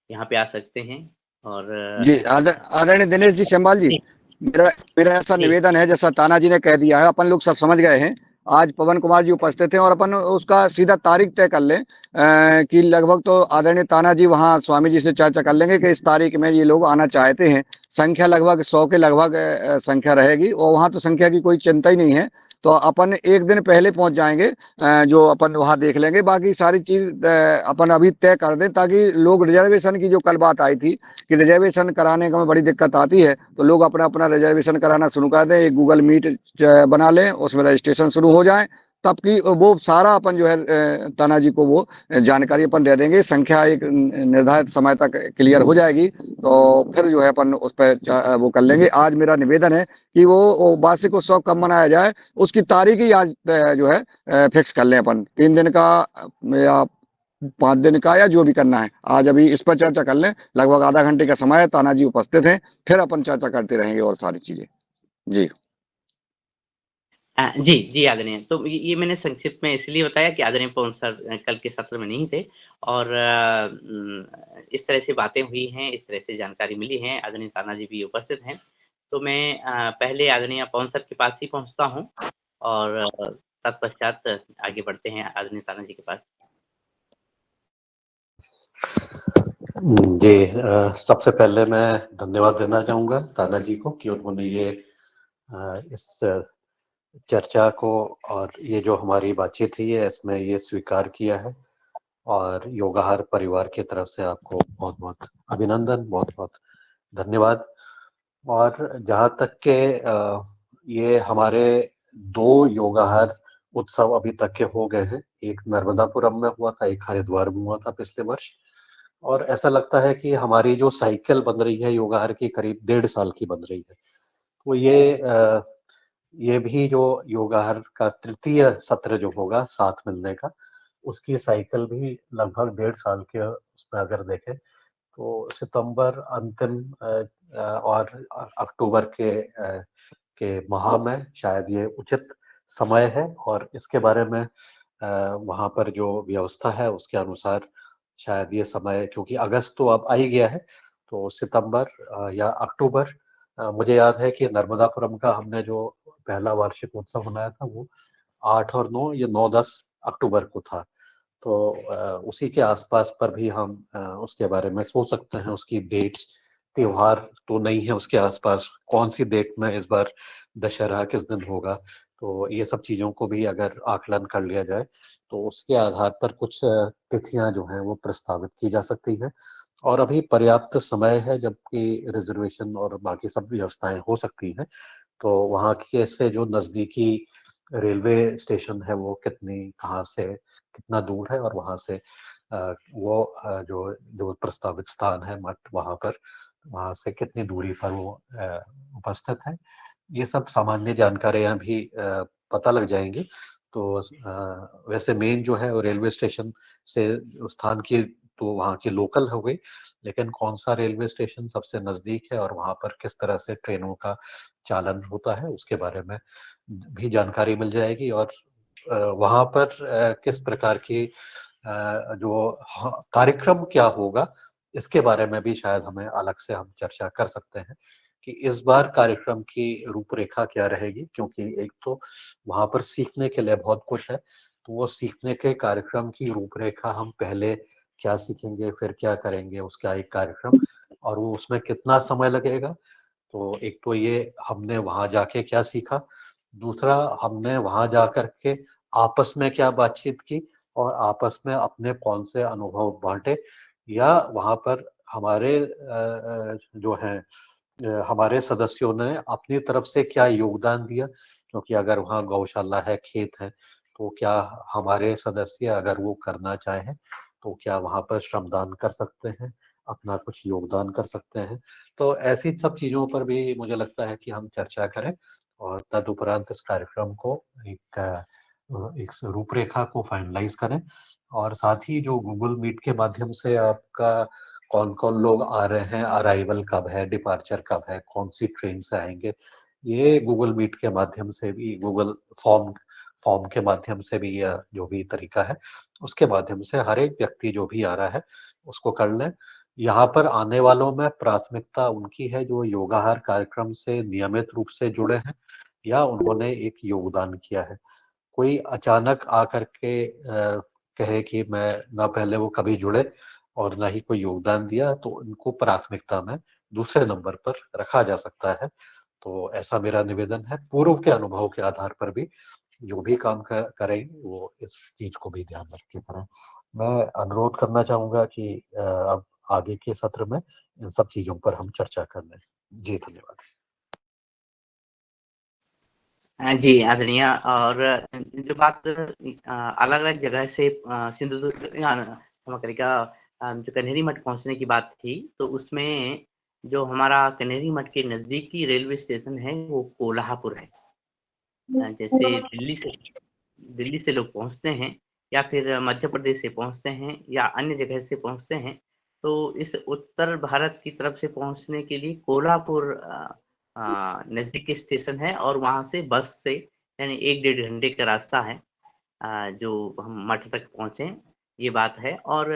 यहाँ पे आ सकते हैं। और जी आदरणीय दिनेश जी सेमवाल जी, जी, मेरा मेरा ऐसा जी, निवेदन है जैसा तानाजी ने कह दिया है, अपन लोग सब समझ गए हैं। आज पवन कुमार जी उपस्थित हैं और अपन उसका सीधा तारीख तय कर लें कि लगभग तो आदरणीय तानाजी वहाँ स्वामी जी से चर्चा कर लेंगे कि इस तारीख में ये लोग आना चाहते हैं। संख्या लगभग 100 के लगभग संख्या रहेगी और वहाँ तो संख्या की कोई चिंता ही नहीं है, तो अपन एक दिन पहले पहुंच जाएंगे, जो अपन वहाँ देख लेंगे। बाकी सारी चीज अपन अभी तय कर दें ताकि लोग रिजर्वेशन की जो कल बात आई थी कि रिजर्वेशन कराने में बड़ी दिक्कत आती है, तो लोग अपना अपना रिजर्वेशन कराना शुरू कर दें, एक गूगल मीट बना लें, उसमें रजिस्ट्रेशन शुरू हो जाए, तब की वो सारा अपन जो है तानाजी को वो जानकारी अपन दे देंगे, संख्या एक निर्धारित समय तक क्लियर हो जाएगी, तो फिर जो है अपन उस पर वो कर लेंगे। आज मेरा निवेदन है कि वो वार्षिक उत्सव कब मनाया जाए उसकी तारीख ही आज जो है फिक्स कर लें अपन, 3 दिन का या 5 दिन का या जो भी करना है। आज अभी इस पर चर्चा कर लें, लगभग आधा घंटे का समय है, तानाजी उपस्थित हैं, फिर अपन चर्चा करते रहेंगे और सारी चीजें। जी जी, जी आदरणीय। तो ये मैंने संक्षिप्त में इसलिए बताया कि आदरणीय पवन सर कल के सत्र में नहीं थे और इस तरह से बातें हुई हैं, इस तरह से जानकारी मिली है, आदरणीय तानाजी भी उपस्थित हैं। तो मैं पहले आदरणीय पवन सर के पास ही पहुँचता हूँ और तत्पश्चात आगे बढ़ते हैं आदरणीय तानाजी के पास। जी, सबसे पहले मैं धन्यवाद देना चाहूँगा तानाजी को कि उन्होंने ये इस चर्चा को और ये जो हमारी बातचीत हुई है इसमें ये स्वीकार किया है, और योगाहार परिवार की तरफ से आपको बहुत-बहुत अभिनंदन, बहुत-बहुत धन्यवाद। और जहाँ तक के ये हमारे 2 योगाहार उत्सव अभी तक के हो गए हैं। एक नर्मदापुरम में हुआ था, एक हरिद्वार में हुआ था पिछले वर्ष। और ऐसा लगता है कि हमारी जो साइकिल बन रही है योगाहार की, करीब 1.5 साल की बन रही है। तो ये भी जो योगाहार का तृतीय सत्र जो होगा साथ मिलने का, उसकी साइकिल भी लगभग 1.5 साल के उसमें अगर देखें तो सितंबर अंतिम और अक्टूबर के माह में शायद ये उचित समय है। और इसके बारे में वहाँ पर जो व्यवस्था है उसके अनुसार शायद ये समय, क्योंकि अगस्त तो अब आ ही गया है, तो सितंबर या अक्टूबर। मुझे याद है कि नर्मदापुरम का हमने जो पहला वार्षिक उत्सव मनाया था वो 8 और 9 या 9-10 अक्टूबर को था। तो उसी के आसपास पर भी हम उसके बारे में सोच सकते हैं। उसकी डेट्स, त्योहार तो नहीं है उसके आसपास, कौन सी डेट में इस बार दशहरा किस दिन होगा, तो ये सब चीज़ों को भी अगर आकलन कर लिया जाए तो उसके आधार पर कुछ तिथियां जो हैं वो प्रस्तावित की जा सकती हैं। और अभी पर्याप्त समय है, जबकि रिजर्वेशन और बाकी सब व्यवस्थाएं हो सकती हैं। तो वहाँ के से जो नज़दीकी रेलवे स्टेशन है वो कहाँ से कितना दूर है, और वहाँ से जो जो प्रस्तावित स्थान है मठ, वहाँ से कितनी दूरी पर वो उपस्थित है, ये सब सामान्य जानकारियाँ भी पता लग जाएंगी। तो वैसे मेन जो है वो रेलवे स्टेशन से स्थान की तो वहाँ की लोकल हो गई, लेकिन कौन सा रेलवे स्टेशन सबसे नज़दीक है और वहाँ पर किस तरह से ट्रेनों का चालन होता है उसके बारे में भी जानकारी मिल जाएगी। और वहाँ पर किस प्रकार की जो कार्यक्रम क्या होगा, इसके बारे में भी शायद हमें अलग से हम चर्चा कर सकते हैं कि इस बार कार्यक्रम की रूपरेखा क्या रहेगी। क्योंकि एक तो वहाँ पर सीखने के लिए बहुत कुछ है, तो वो सीखने के कार्यक्रम की रूपरेखा हम पहले क्या सीखेंगे, फिर क्या करेंगे, उसका एक कार्यक्रम, और वो उसमें कितना समय लगेगा। तो एक तो ये हमने वहाँ जाके क्या सीखा, दूसरा हमने वहाँ जाकर के आपस में क्या बातचीत की और आपस में अपने कौन से अनुभव बाँटे, या वहाँ पर हमारे जो हैं हमारे सदस्यों ने अपनी तरफ से क्या योगदान दिया। क्योंकि अगर वहाँ गौशाला है, खेत है, तो क्या हमारे सदस्य अगर वो करना चाहें तो क्या वहाँ पर श्रमदान कर सकते हैं, अपना कुछ योगदान कर सकते हैं। तो ऐसी सब चीज़ों पर भी मुझे लगता है कि हम चर्चा करें और तदुपरांत इस कार्यक्रम को एक रूपरेखा को फाइनलाइज करें। और साथ ही जो गूगल मीट के माध्यम से आपका कौन-कौन लोग आ रहे हैं, अराइवल कब है, डिपार्चर कब है, कौन-सी ट्रेन से आएँगे, ये गूगल मीट के माध्यम से भी, गूगल फॉर्म फॉर्म के माध्यम से भी, या जो भी तरीका है, उसके माध्यम से हर एक व्यक्ति जो भी आ रहा है, उसको कर लें। यहाँ पर आने वालों में प्राथमिकता उनकी है जो योगाहार कार्यक्रम से नियमित रूप से जुड़े हैं या उन्होंने एक योगदान किया है। कोई अचानक आकर के कहे कि मैं ना पहले वो कभी जुड़े और ना ही कोई योगदान दिया, तो उनको प्राथमिकता में दूसरे नंबर पर रखा जा सकता है। तो ऐसा मेरा निवेदन है। पूर्व के अनुभव के आधार पर भी जो भी काम करेंगे वो इस चीज को भी ध्यान रख के करें। मैं अनुरोध करना चाहूंगा कि अब आगे के सत्र में इन सब चीजों पर हम चर्चा कर लें। जी धन्यवाद। जी, आदरणीय। और जो बात अलग-अलग जगह से सिंधुदुर्ग क्षमा करिएगा, जो कन्हेरी मठ पहुँचने की बात थी, तो उसमें जो हमारा कन्हेरी मठ के नज़दीकी रेलवे स्टेशन है, वो कोल्हापुर है। जैसे दिल्ली से लोग पहुँचते हैं या फिर मध्य प्रदेश से पहुँचते हैं या अन्य जगह से पहुँचते हैं, तो इस उत्तर भारत की तरफ से पहुँचने के लिए कोल्हापुर नज़दीकी स्टेशन है और वहाँ से बस से यानी 1 डेढ़ घंटे का रास्ता है जो हम मठ तक पहुँचे, ये बात है। और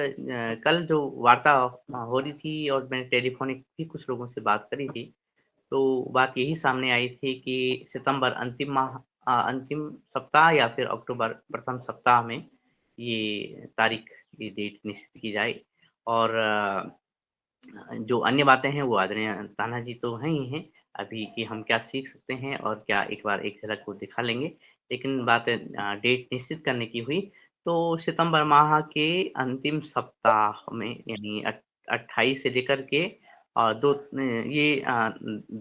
कल जो वार्ता हो रही थी और मैंने टेलीफ़ोनिक भी कुछ लोगों से बात करी थी, तो बात यही सामने आई थी कि सितंबर अंतिम सप्ताह या फिर अक्टूबर प्रथम सप्ताह में ये तारीख, ये डेट निश्चित की जाए। और जो अन्य बातें हैं वो आदरणीय ताना जी तो हैं ही हैं, अभी कि हम क्या सीख सकते हैं और क्या एक बार एक झलक को दिखा लेंगे। लेकिन बात डेट निश्चित करने की हुई, तो सितंबर माह के अंतिम सप्ताह में यानी 28 से लेकर के ये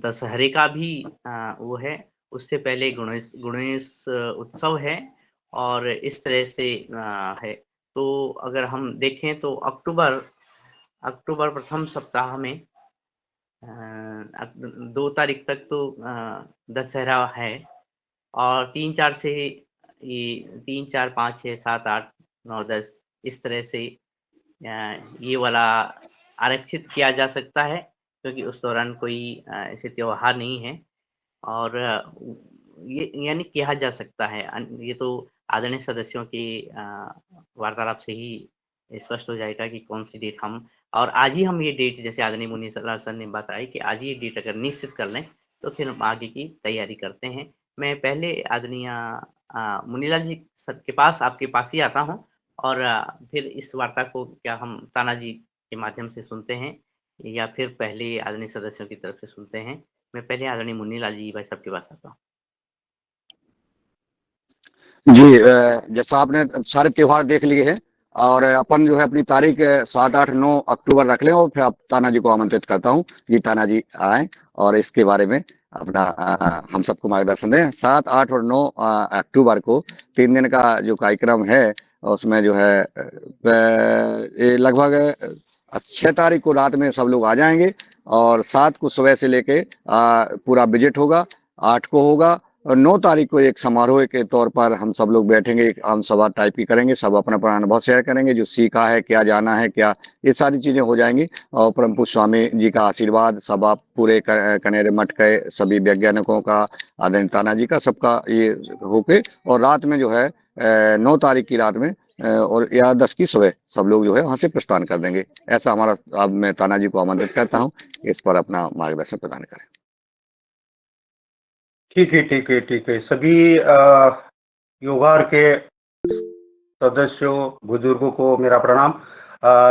दशहरे का भी वो है, उससे पहले गणेश गणेश उत्सव है और इस तरह से है। तो अगर हम देखें तो अक्टूबर प्रथम सप्ताह में 2 तारीख तक तो दशहरा है, और 3-4 से ये 3, 4, 5, 6, 7, 8, 9, 10 इस तरह से ये वाला आरक्षित किया जा सकता है, क्योंकि उस दौरान कोई ऐसे त्योहार नहीं है। और ये यानी किया जा सकता है। ये तो आदरणीय सदस्यों की वार्तालाप से ही स्पष्ट हो जाएगा कि कौन सी डेट हम, और आज ही हम ये डेट, जैसे आदरणीय मुनि लाल सर ने बताया कि आज ये डेट अगर निश्चित कर लें तो फिर हम आगे की तैयारी करते हैं। मैं पहले आदरणीय मुनीलाल जी सर के पास, आपके पास ही आता हूँ, और फिर इस वार्ता को क्या हम ताना जी के माध्यम से सुनते हैं, या फिर पहले आदरणीय सदस्यों की तरफ से सुनते हैं। मैं पहले आदरणीय मुन्नीलाल जी भाई साहब के पास आता हूँ। जी, जैसा आपने सारे त्योहार देख लिए हैं, और अपन जो है अपनी तारीख 7, 8, 9 अक्टूबर रख लें, और फिर आप ताना जी को आमंत्रित करता हूँ कि ताना जी आए और इसके बारे में अपना हम सबको मार्गदर्शन दें। 7, 8 और 9 अक्टूबर को 3 दिन का जो कार्यक्रम है, उसमें जो है ये लगभग 6 तारीख को रात में सब लोग आ जाएंगे, और 7 को सुबह से लेके पूरा विजिट होगा, 8 को होगा, और 9 तारीख को एक समारोह के तौर पर हम सब लोग बैठेंगे, एक आम सभा टाइप की करेंगे, सब अपना अपना अनुभव शेयर करेंगे, जो सीखा है, क्या जाना है, क्या ये सारी चीजें हो जाएंगी। और परम पूज्य स्वामी जी का आशीर्वाद, सब आप पूरे कनेरे मठ के सभी वैज्ञानिकों का, आदरणीय ताना जी का, सबका ये होके, और रात में जो है 9 तारीख की रात में और या 10 की सुबह सब लोग जो है वहां से प्रस्थान कर देंगे। ऐसा हमारा, अब मैं ताना जी को आमंत्रित करता हूँ, इस पर अपना मार्गदर्शन प्रदान करें। ठीक है, ठीक है, ठीक है। सभी योगार के सदस्यों, बुजुर्गों को मेरा प्रणाम।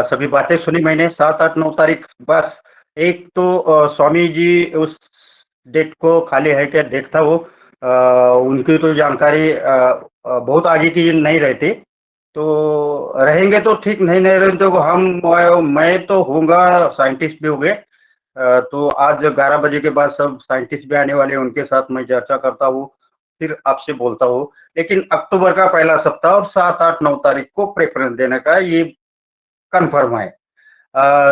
सभी बातें सुनी मैंने। 7, 8, 9 तारीख, बस एक तो स्वामी जी उस डेट को खाली है क्या देखता वो, उनकी तो जानकारी बहुत आगे की नहीं रहती, तो रहेंगे तो ठीक, नहीं रहेंगे तो मैं तो होऊंगा, साइंटिस्ट भी होंगे। तो आज 11 बजे के बाद सब साइंटिस्ट भी आने वाले हैं, उनके साथ मैं चर्चा करता हूँ, फिर आपसे बोलता हूँ। लेकिन अक्टूबर का पहला सप्ताह और 7, 8, 9 तारीख को प्रेफरेंस देने का ये कंफर्म है।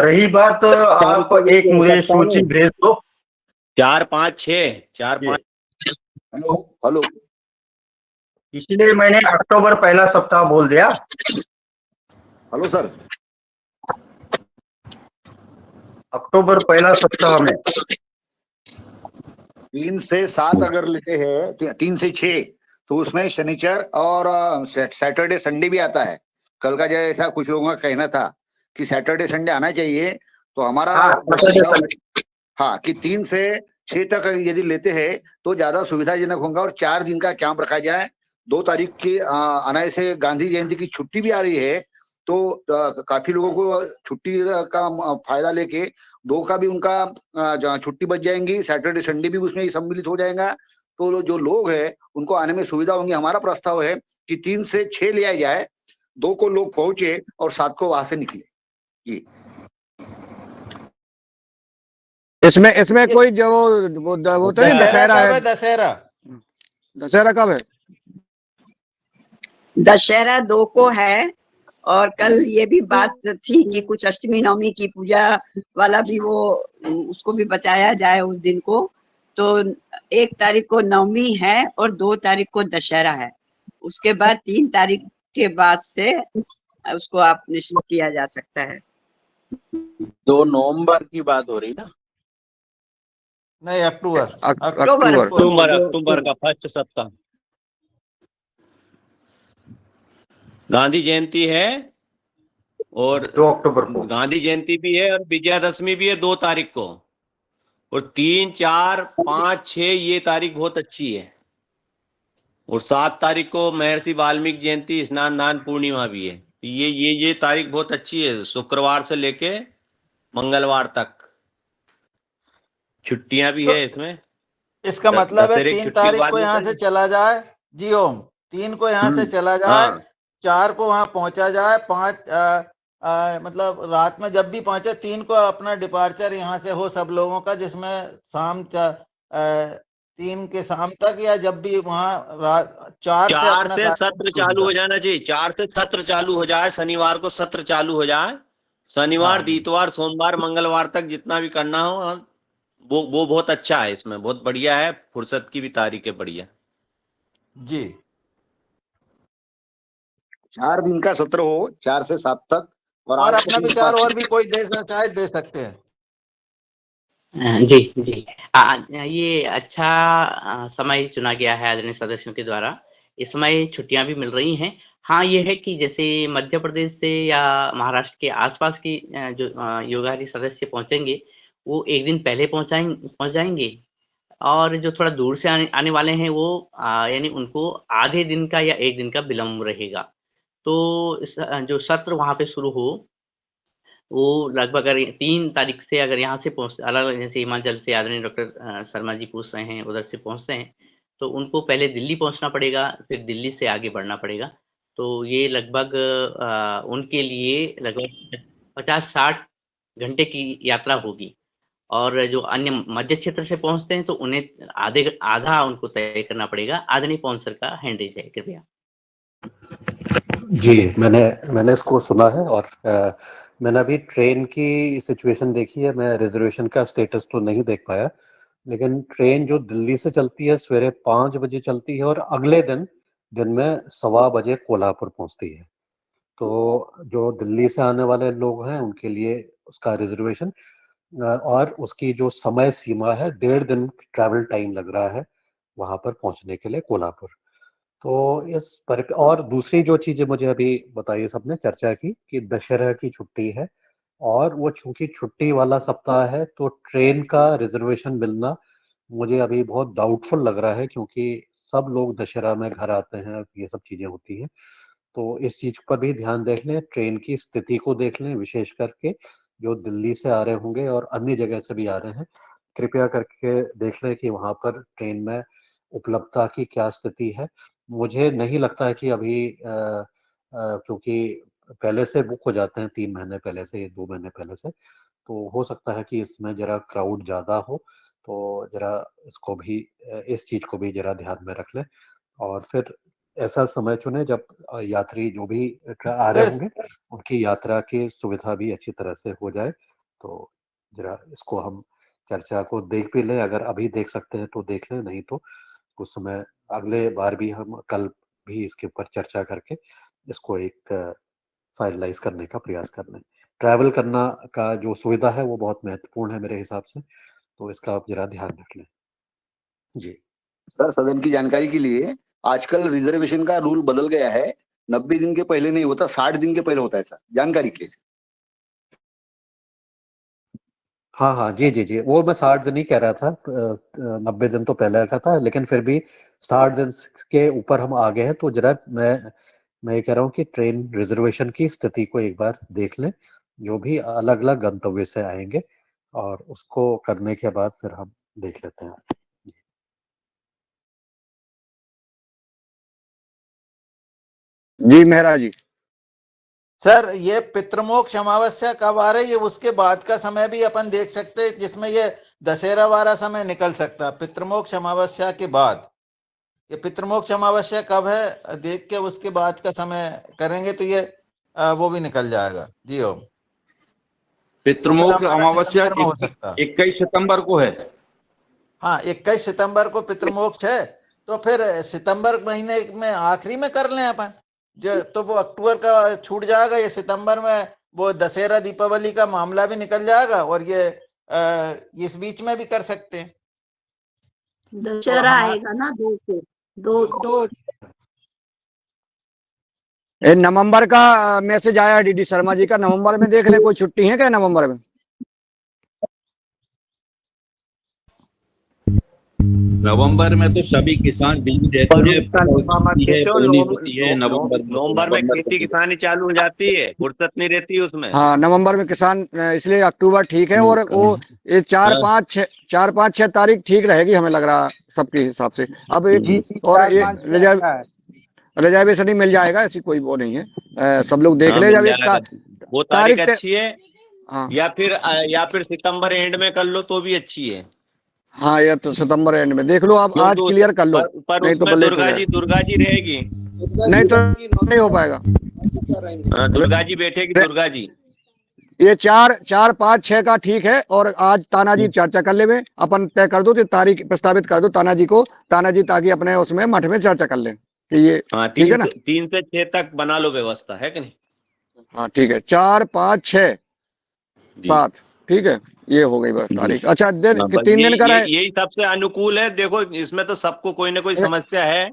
रही बात, आप एक मुझे सूची भेज दो। 4, 5, 6, 4, 5। हेलो हेलो, इसलिए मैंने अक्टूबर पहला सप्ताह बोल दिया। हेलो सर, अक्टूबर पहला सप्ताह में 3 से 7 अगर लेते हैं, 3 से 6, तो उसमें शनिचर और सैटरडे संडे भी आता है। कल का जैसा कुछ लोगों का कहना था कि सैटरडे संडे आना चाहिए, तो हमारा हाँ कि 3 से 6 तक यदि लेते हैं तो ज्यादा सुविधाजनक होगा, और 4 दिन का कैंप रखा जाए। 2 तारीख की अनाय से गांधी जयंती की छुट्टी भी आ रही है, तो काफी लोगों को छुट्टी का फायदा लेके 2 का भी उनका छुट्टी बच जाएंगी, सैटरडे संडे भी उसमें सम्मिलित हो जाएगा, तो जो लोग हैं उनको आने में सुविधा होंगी। हमारा प्रस्ताव है कि 3 से 6 लिया जाए, 2 को लोग पहुंचे और 7 को वहां से निकले। जी, इसमें कोई जो वो तो नहीं, दशहरा है। दशहरा कब है? दशहरा 2 को है, और कल ये भी बात थी कि कुछ अष्टमी नवमी की पूजा वाला भी वो, उसको भी बचाया जाए उस दिन को। तो 1 तारीख को नवमी है और 2 तारीख को दशहरा है। उसके बाद 3 तारीख के बाद से उसको आप निश्चित किया जा सकता है। 2 नवंबर की बात हो रही ना? नहीं, अक्टूबर का फर्स्ट सप्ताह गांधी जयंती है, और 2 अक्टूबर को गांधी जयंती भी है, और विजयादशमी भी है 2 तारीख को, और 3, 4, 5, 6 ये तारीख बहुत अच्छी है, और 7 तारीख को महर्षि वाल्मीकि जयंती, स्नान दान पूर्णिमा भी है। ये तारीख बहुत अच्छी है, शुक्रवार से लेके मंगलवार तक छुट्टियां भी है इसमें। इसका मतलब है 3 तारीख को यहाँ से चला जाए जी ओम, 3 को यहाँ से चला जाए, 4 को वहां पहुंचा जाए, 5 मतलब रात में जब भी पहुंचे, 3 को अपना डिपार्चर यहाँ से हो सब लोगों का, जिसमें शाम 3 के शाम तक, या जब भी वहाँ 4 से 4 अपना से कार्यक्रम सत्र शुरू चालू होता हो है। जाना चाहिए, 4 से सत्र चालू हो जाए, शनिवार को सत्र चालू हो जाए, शनिवार, हाँ जी इतवार, सोमवार, मंगलवार तक जितना भी करना हो, वो बहुत अच्छा है, इसमें बहुत बढ़िया है, फुर्सत की भी तारीख है, बढ़िया। जी। 4 दिन का सत्र हो, 4 से 7 तक। और और आपको अपना विचार और भी कोई दे चाहे दे सकते हैं। जी, जी। ये अच्छा समय चुना गया है आदरणीय सदस्यों के द्वारा। इस समय छुट्टियाँ भी मिल रही हैं। हाँ, ये है कि जैसे मध्य प्रदेश से या महाराष्ट्र के आस-पास की जो योगाहारी सदस्य पहुँचेंगे, वो 1 दिन पहले पहुँच जाएँगे, और जो थोड़ा दूर से आने वाले हैं वो यानी उनको आधे दिन का या 1 दिन का विलम्ब रहेगा। तो जो सत्र वहाँ पे शुरू हो, वो लगभग अगर 3 तारीख से अगर यहाँ से अलग-अलग, जैसे हिमाचल से आदरणीय डॉक्टर शर्मा जी पूछ रहे हैं, उधर से पहुँचते हैं, तो उनको पहले दिल्ली पहुँचना पड़ेगा, फिर दिल्ली से आगे बढ़ना पड़ेगा। तो ये लगभग उनके लिए लगभग 50-60 घंटे की यात्रा होगी, और जो अन्य मध्य क्षेत्र से पहुँचते हैं, तो उन्हें आधा उनको तय करना पड़ेगा। आदरणीय पवन सर का हैंड रेज़ है, कृपया। जी, मैंने इसको सुना है, और मैंने अभी ट्रेन की सिचुएशन देखी है। मैं रिजर्वेशन का स्टेटस तो नहीं देख पाया, लेकिन ट्रेन जो दिल्ली से चलती है सवेरे 5 बजे चलती है, और अगले दिन में 1:15 बजे कोल्हापुर पहुंचती है। तो जो दिल्ली से आने वाले लोग हैं उनके लिए उसका रिजर्वेशन, और उसकी जो समय सीमा है, 1.5 दिन ट्रैवल टाइम लग रहा है वहां पर पहुंचने के लिए कोल्हापुर। तो और दूसरी जो चीजें मुझे अभी बताई, सबने चर्चा की कि दशहरा की छुट्टी है, और वो चूंकि छुट्टी वाला सप्ताह है, तो ट्रेन का रिजर्वेशन मिलना मुझे अभी बहुत डाउटफुल लग रहा है, क्योंकि सब लोग दशहरा में घर आते हैं, ये सब चीजें होती हैं। तो इस चीज पर भी ध्यान देख लें, ट्रेन की स्थिति को देख लें, विशेष करके जो दिल्ली से आ रहे होंगे और अन्य जगह से भी आ रहे हैं, कृपया करके देख लें कि वहां पर ट्रेन में उपलब्धता की क्या स्थिति है। मुझे नहीं लगता है कि अभी क्योंकि पहले से बुक हो जाते हैं 3 महीने पहले से या 2 महीने पहले से, तो हो सकता है कि इसमें जरा क्राउड ज़्यादा हो। तो जरा इसको भी इस चीज़ को भी जरा ध्यान में रख लें, और फिर ऐसा समय चुनें जब यात्री जो भी आ रहे फिर होंगे, उनकी यात्रा की सुविधा भी अच्छी तरह से हो जाए। तो जरा इसको हम चर्चा को देख भी लें, अगर अभी देख सकते हैं तो देख लें, नहीं तो उस समय अगले बार भी हम कल भी इसके ऊपर चर्चा करके इसको एक फाइनलाइज करने का प्रयास कर लें। ट्रैवल करना का जो सुविधा है वो बहुत महत्वपूर्ण है मेरे हिसाब से, तो इसका आप जरा ध्यान रख लें। जी। सर, सदन की जानकारी के लिए, आजकल रिजर्वेशन का रूल बदल गया है। 90 दिन के पहले नहीं होता, 60 दिन के पहले होता है सर, जानकारी के लिए। हाँ, हाँ। जी, जी, जी। वो मैं 60 दिन ही कह रहा था, 90 दिन तो पहले का था, लेकिन फिर भी 60 दिन के ऊपर हम आ गए हैं, तो जरा मैं ये कह रहा हूँ कि ट्रेन रिजर्वेशन की स्थिति को एक बार देख लें, जो भी अलग-अलग गंतव्य से आएँगे, और उसको करने के बाद फिर हम देख लेते हैं। जी मेहरा जी। सर, ये पितृमोक्ष अमावस्या कब आ रही है, उसके बाद का समय भी अपन देख सकते हैं, जिसमें ये दशहरा वाला समय निकल सकता है। पितृमोक्ष अमावस्या के बाद, ये पितृमोक्ष अमावस्या कब है देख के उसके बाद का समय करेंगे, तो ये वो भी निकल जाएगा। जी हो, तो फिर पितृमोक्ष हमारा अमावस्या सितंबर में हो सकता है। 21 सितंबर को है। हाँ, 21 सितंबर को पितृमोक्ष है, तो फिर सितंबर महीने में आखिरी में कर लें अपन, जो तो वो अक्टूबर का छूट जाएगा, ये सितंबर में वो दशहरा दीपावली का मामला भी निकल जाएगा, और ये इस बीच में भी कर सकते हैं। दशहरा आएगा ना 2 से 2 नवंबर का मैसेज आया डीडी शर्मा जी का, नवंबर में देख ले कोई छुट्टी है क्या नवंबर में? नवंबर में तो सभी किसान बिजी रहते हैं, बोनी होती है नवंबर में खेती किसानी चालू हो जाती है, फुर्सत नहीं रहती उसमें। हाँ, नवंबर में किसान, इसलिए अक्टूबर ठीक है, और वो ये 4-5-6 तारीख ठीक रहेगी, हमें लग रहा सबके हिसाब से। अब एक और ये रिजर्वेशन ही मिल जाएगा, ऐसी कोई वो नहीं है, सब लोग देख ले जब एक वो तारीख अच्छी है। हाँ, या फिर सितंबर एंड में कर लो तो भी अच्छी है। हाँ ये तो सितंबर एंड में देख लो आप, आज क्लियर कर लो, पर नहीं तो उसमें लेट हो दुर्गा जाएगा। जी रहेगी। नहीं तो नहीं हो पाएगा। दुर्गा जी बैठेगी, दुर्गा जी। ये 4, 4, 5, 6 का ठीक है। और आज तानाजी चर्चा कर ले, अपन तय कर दो, तो तारीख प्रस्तावित कर दो तानाजी को, तानाजी ताकि अपने उसमें मठ में चर्चा कर ले कि ये हाँ, ठीक है ना। 3 से 6 तक बना लो व्यवस्था, है कि नहीं? हाँ ठीक है, 4, 5, 6, 7 ठीक है, ये हो गई बस तारीख। अच्छा दिन हाँ, कि बस 3 दिन का रहे। यही सबसे अनुकूल है। देखो इसमें तो सबको कोई ना कोई समस्या है,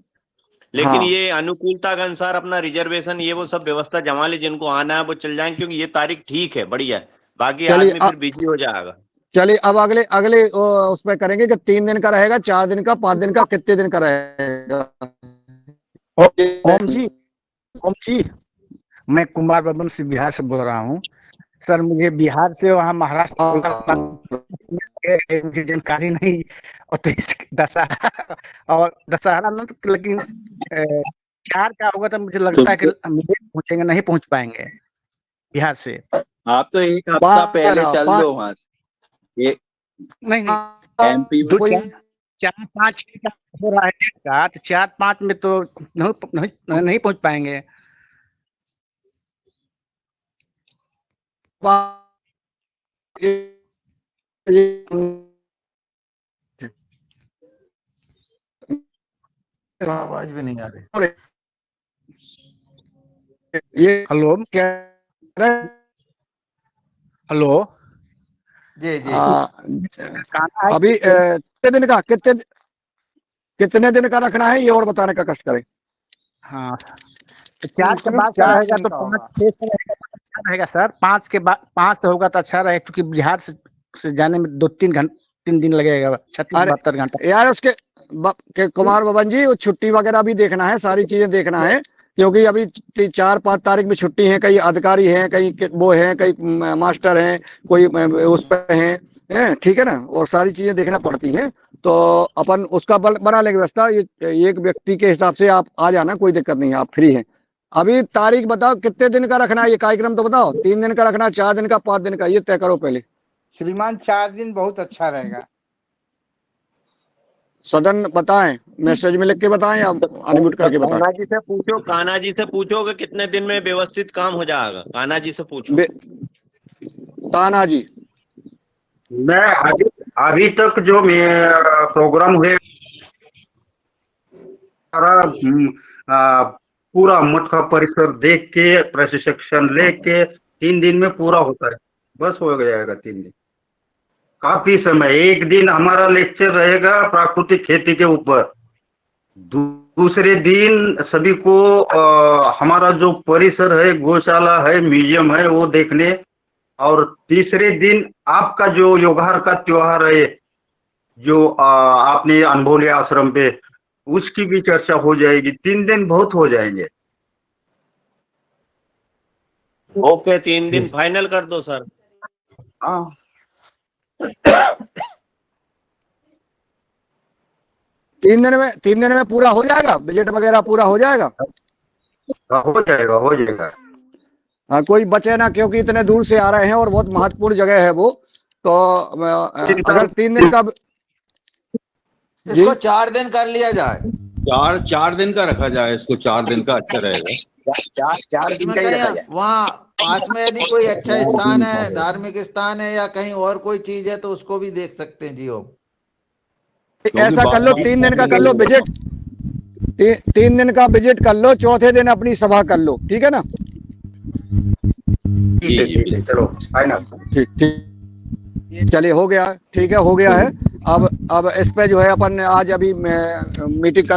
लेकिन हाँ ये अनुकूलता के अनुसार अपना रिजर्वेशन ये वो सब व्यवस्था जमा ले, जिनको आना है वो चल जाएं, क्योंकि ये तारीख ठीक है, बढ़िया है। बाकी चलिए आदमी फिर बिजी हो जाएगा। चलिए अब अगले अगले उस पर करेंगे कि 3 दिन का रहेगा, 4 दिन का, 5 दिन का, कितने दिन का रहेगा। ओम जी, मैं कुमार बबन से बिहार से बोल रहा हूँ सर। मुझे बिहार से वहाँ महाराष्ट्र मुझे जानकारी नहीं, और तो दशहरा और दशहरा ना, लेकिन 4 का होगा तो मुझे लगता है कि पहुंचेंगे, नहीं पहुंच पाएंगे बिहार से। आप तो एक हफ्ता पहले चल दो वहां से। नहीं एमपी 2, 4, 5 का हो रहा है का, तो 4, 5 में तो नहीं पहुंच पाएंगे। आवाज भी नहीं आ रही। ये हेलो क्या, हेलो जी जी। अभी कितने दिन का रखना है, ये और बताने का कष्ट करें। हाँ, 4 के बाद से रहेगा तो 5, 6 से रहेगा तो अच्छा रहेगा सर। 5 के बाद 5 से होगा तो अच्छा रहेगा, क्योंकि बिहार से जाने में 2-3 घंटे 3 दिन लगेगा, 36-72 घंटा। यार उसके कुमार बबन जी, वो छुट्टी वगैरह भी देखना है, सारी चीजें देखना है, क्योंकि अभी 4-5 तारीख में छुट्टी है, कई अधिकारी हैं, कई वो हैं, कई मास्टर हैं, कोई उस पर हैं, ठीक है ना, और सारी चीजें देखना पड़ती हैं। तो अपन उसका बना लेंगे व्यवस्था। ये एक व्यक्ति के हिसाब से आप आ जाना, कोई दिक्कत नहीं है, आप फ्री हैं। अभी तारीख बताओ कितने दिन का रखना है, ये कार्यक्रम तो बताओ। 3 दिन का रखना, 4 दिन का, 5 दिन का, ये तय करो पहले। श्रीमान 4 दिन बहुत अच्छा रहेगा। सदन बताएं, मैसेज में लिख के बताएं या अनम्यूट करके बताएं। कान्हा जी से पूछो कि कितने दिन में व्यवस्थित काम हो जाएगा। कान्हा जी से पूछो। कान्हा जी, मैं अभी तक जो प्रोग्राम हुए पूरा मठ का परिसर देख के, प्रशिक्षण लेके 3 दिन में पूरा होता है, बस हो जाएगा 3 दिन। काफी समय, एक दिन हमारा लेक्चर रहेगा प्राकृतिक खेती के ऊपर, दूसरे दिन सभी को हमारा जो परिसर है, गौशाला है, म्यूजियम है, वो देखने, और तीसरे दिन आपका जो योगहार का त्योहार है, जो आपने अनुभव लिया आश्रम पे, उसकी भी चर्चा हो जाएगी। 3 दिन बहुत हो जाएंगे। ओके, 3 दिन फाइनल कर दो सर। हाँ 3 दिन में पूरा हो जाएगा, बजट वगैरह पूरा हो जाएगा। हो जाएगा। हाँ, कोई बचे ना, क्योंकि इतने दूर से आ रहे हैं और बहुत महत्वपूर्ण जगह है वो। तो अगर 3 दिन का, इसको 4 दिन कर लिया जाए। 4 दिन का रखा जाए इसको, 4 दिन का अच्छा रहेगा। 4 दिन का ही रखा जाए। वहाँ पास में यदि कोई अच्छा स्थान है, धार्मिक स्थान है, या कहीं और कोई चीज है, तो उसको भी देख सकते हैं जी। हो ऐसा कर लो, 3 दिन का कर लो विजिट, 3 दिन का विजिट कर लो, चौथे दिन अपनी सभा कर लो, ठीक है ना। चलो फाइनल। ठीक, चलिए हो गया, ठीक है, हो गया है। अब इस पे जो है अपन आज अभी मीटिंग कर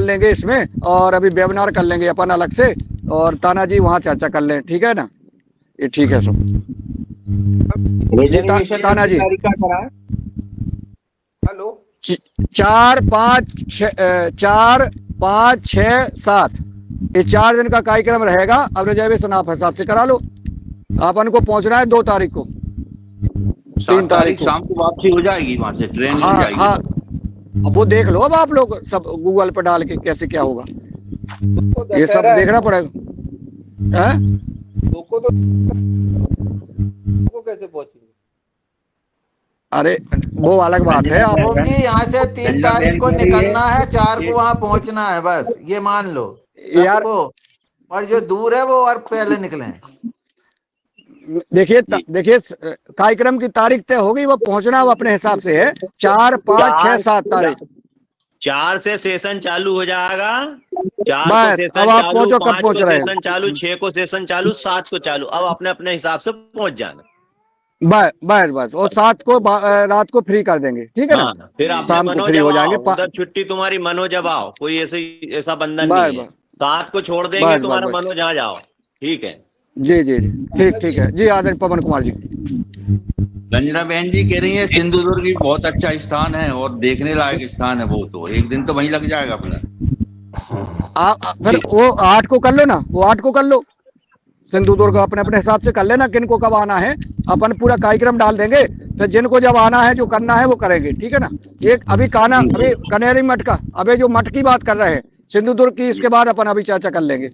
लेंगे इसमें, और अभी वेबिनार कर लेंगे अपन अलग से, और ताना जी वहाँ चर्चा कर लें, ठीक है ना। ये ठीक है सब। ताना जी, हेलो 4, 5, 6, 7 ये 4 दिन का कार्यक्रम रहेगा। अब रिजर्वेशन आप हिसाब से करा लो। अपन को पहुंचना है 2 तारीख को, 3 तारीख शाम को वापसी हो जाएगी वहां से, ट्रेन मिल जाएगी। हाँ, अब वो देख लो, अब आप लोग सब गूगल पे डाल के कैसे क्या होगा, ये सब देखना पड़ेगा। को कैसे पहुंचेंगे? अरे वो अलग बात है। आप ओम जी यहाँ से 3 रंजना तारीख बहन को कह रही है निकलना है, 4 को कि वहां पहुंचना है, बस ये मान लो यार सबको। और जो दूर है वो और पहले निकले। देखिए जी देखिए कार्यक्रम की तारीख तय होगी, वो पहुंचना वो अपने हिसाब से है 4, 5, 6, 7 तारीख। 4 से सेशन चालू हो जाएगा, 4 को बस अब सेशन आप चालू, पहुंचो, कब 5 पहुंच को रहे हैं? सेशन चालू, 6 को सेशन चालू, 7 को चालू। अब अपने अपने हिसाब से पहुंच जाना। बस बस बस, और 7 को रात को फ्री कर देंगे, ठीक है ना? हाँ, फिर अपने शाम को मनो फ्री जब हो आओ, जाएंगे। उधर छुट्टी तुम्हारी मनो जब आओ, कोई ऐसा बंधन बस नहीं है। बस 7 को छोड़ देंगे, बस बस तुम्हारा बस मनो जहाँ जाओ। ठीक है। जी जी जी, ठीक ठीक है जी। आदरणीय पवन कुमार जी। रंजना बहन जी कह रही है सिंधुदुर्ग भी बहुत अच्छा स्थान है और देखने लायक स्थान है, वो तो एक दिन तो वहीं लग जाएगा अपना। फिर वो 8 को कर लो ना, वो 8 को कर लो। सिंधुदुर्ग अपने अपने हिसाब से कर लेना, किन को कब आना है। अपन पूरा कार्यक्रम डाल देंगे, तो जिनको जब आना है, जो करना है वो करेंगे, ठीक है ना? एक अभी अभी कनेरी मठ का, अभी जो मठ की बात कर रहे हैं सिंधुदुर्ग की, इसके बाद अपन अभी चर्चा कर लेंगे,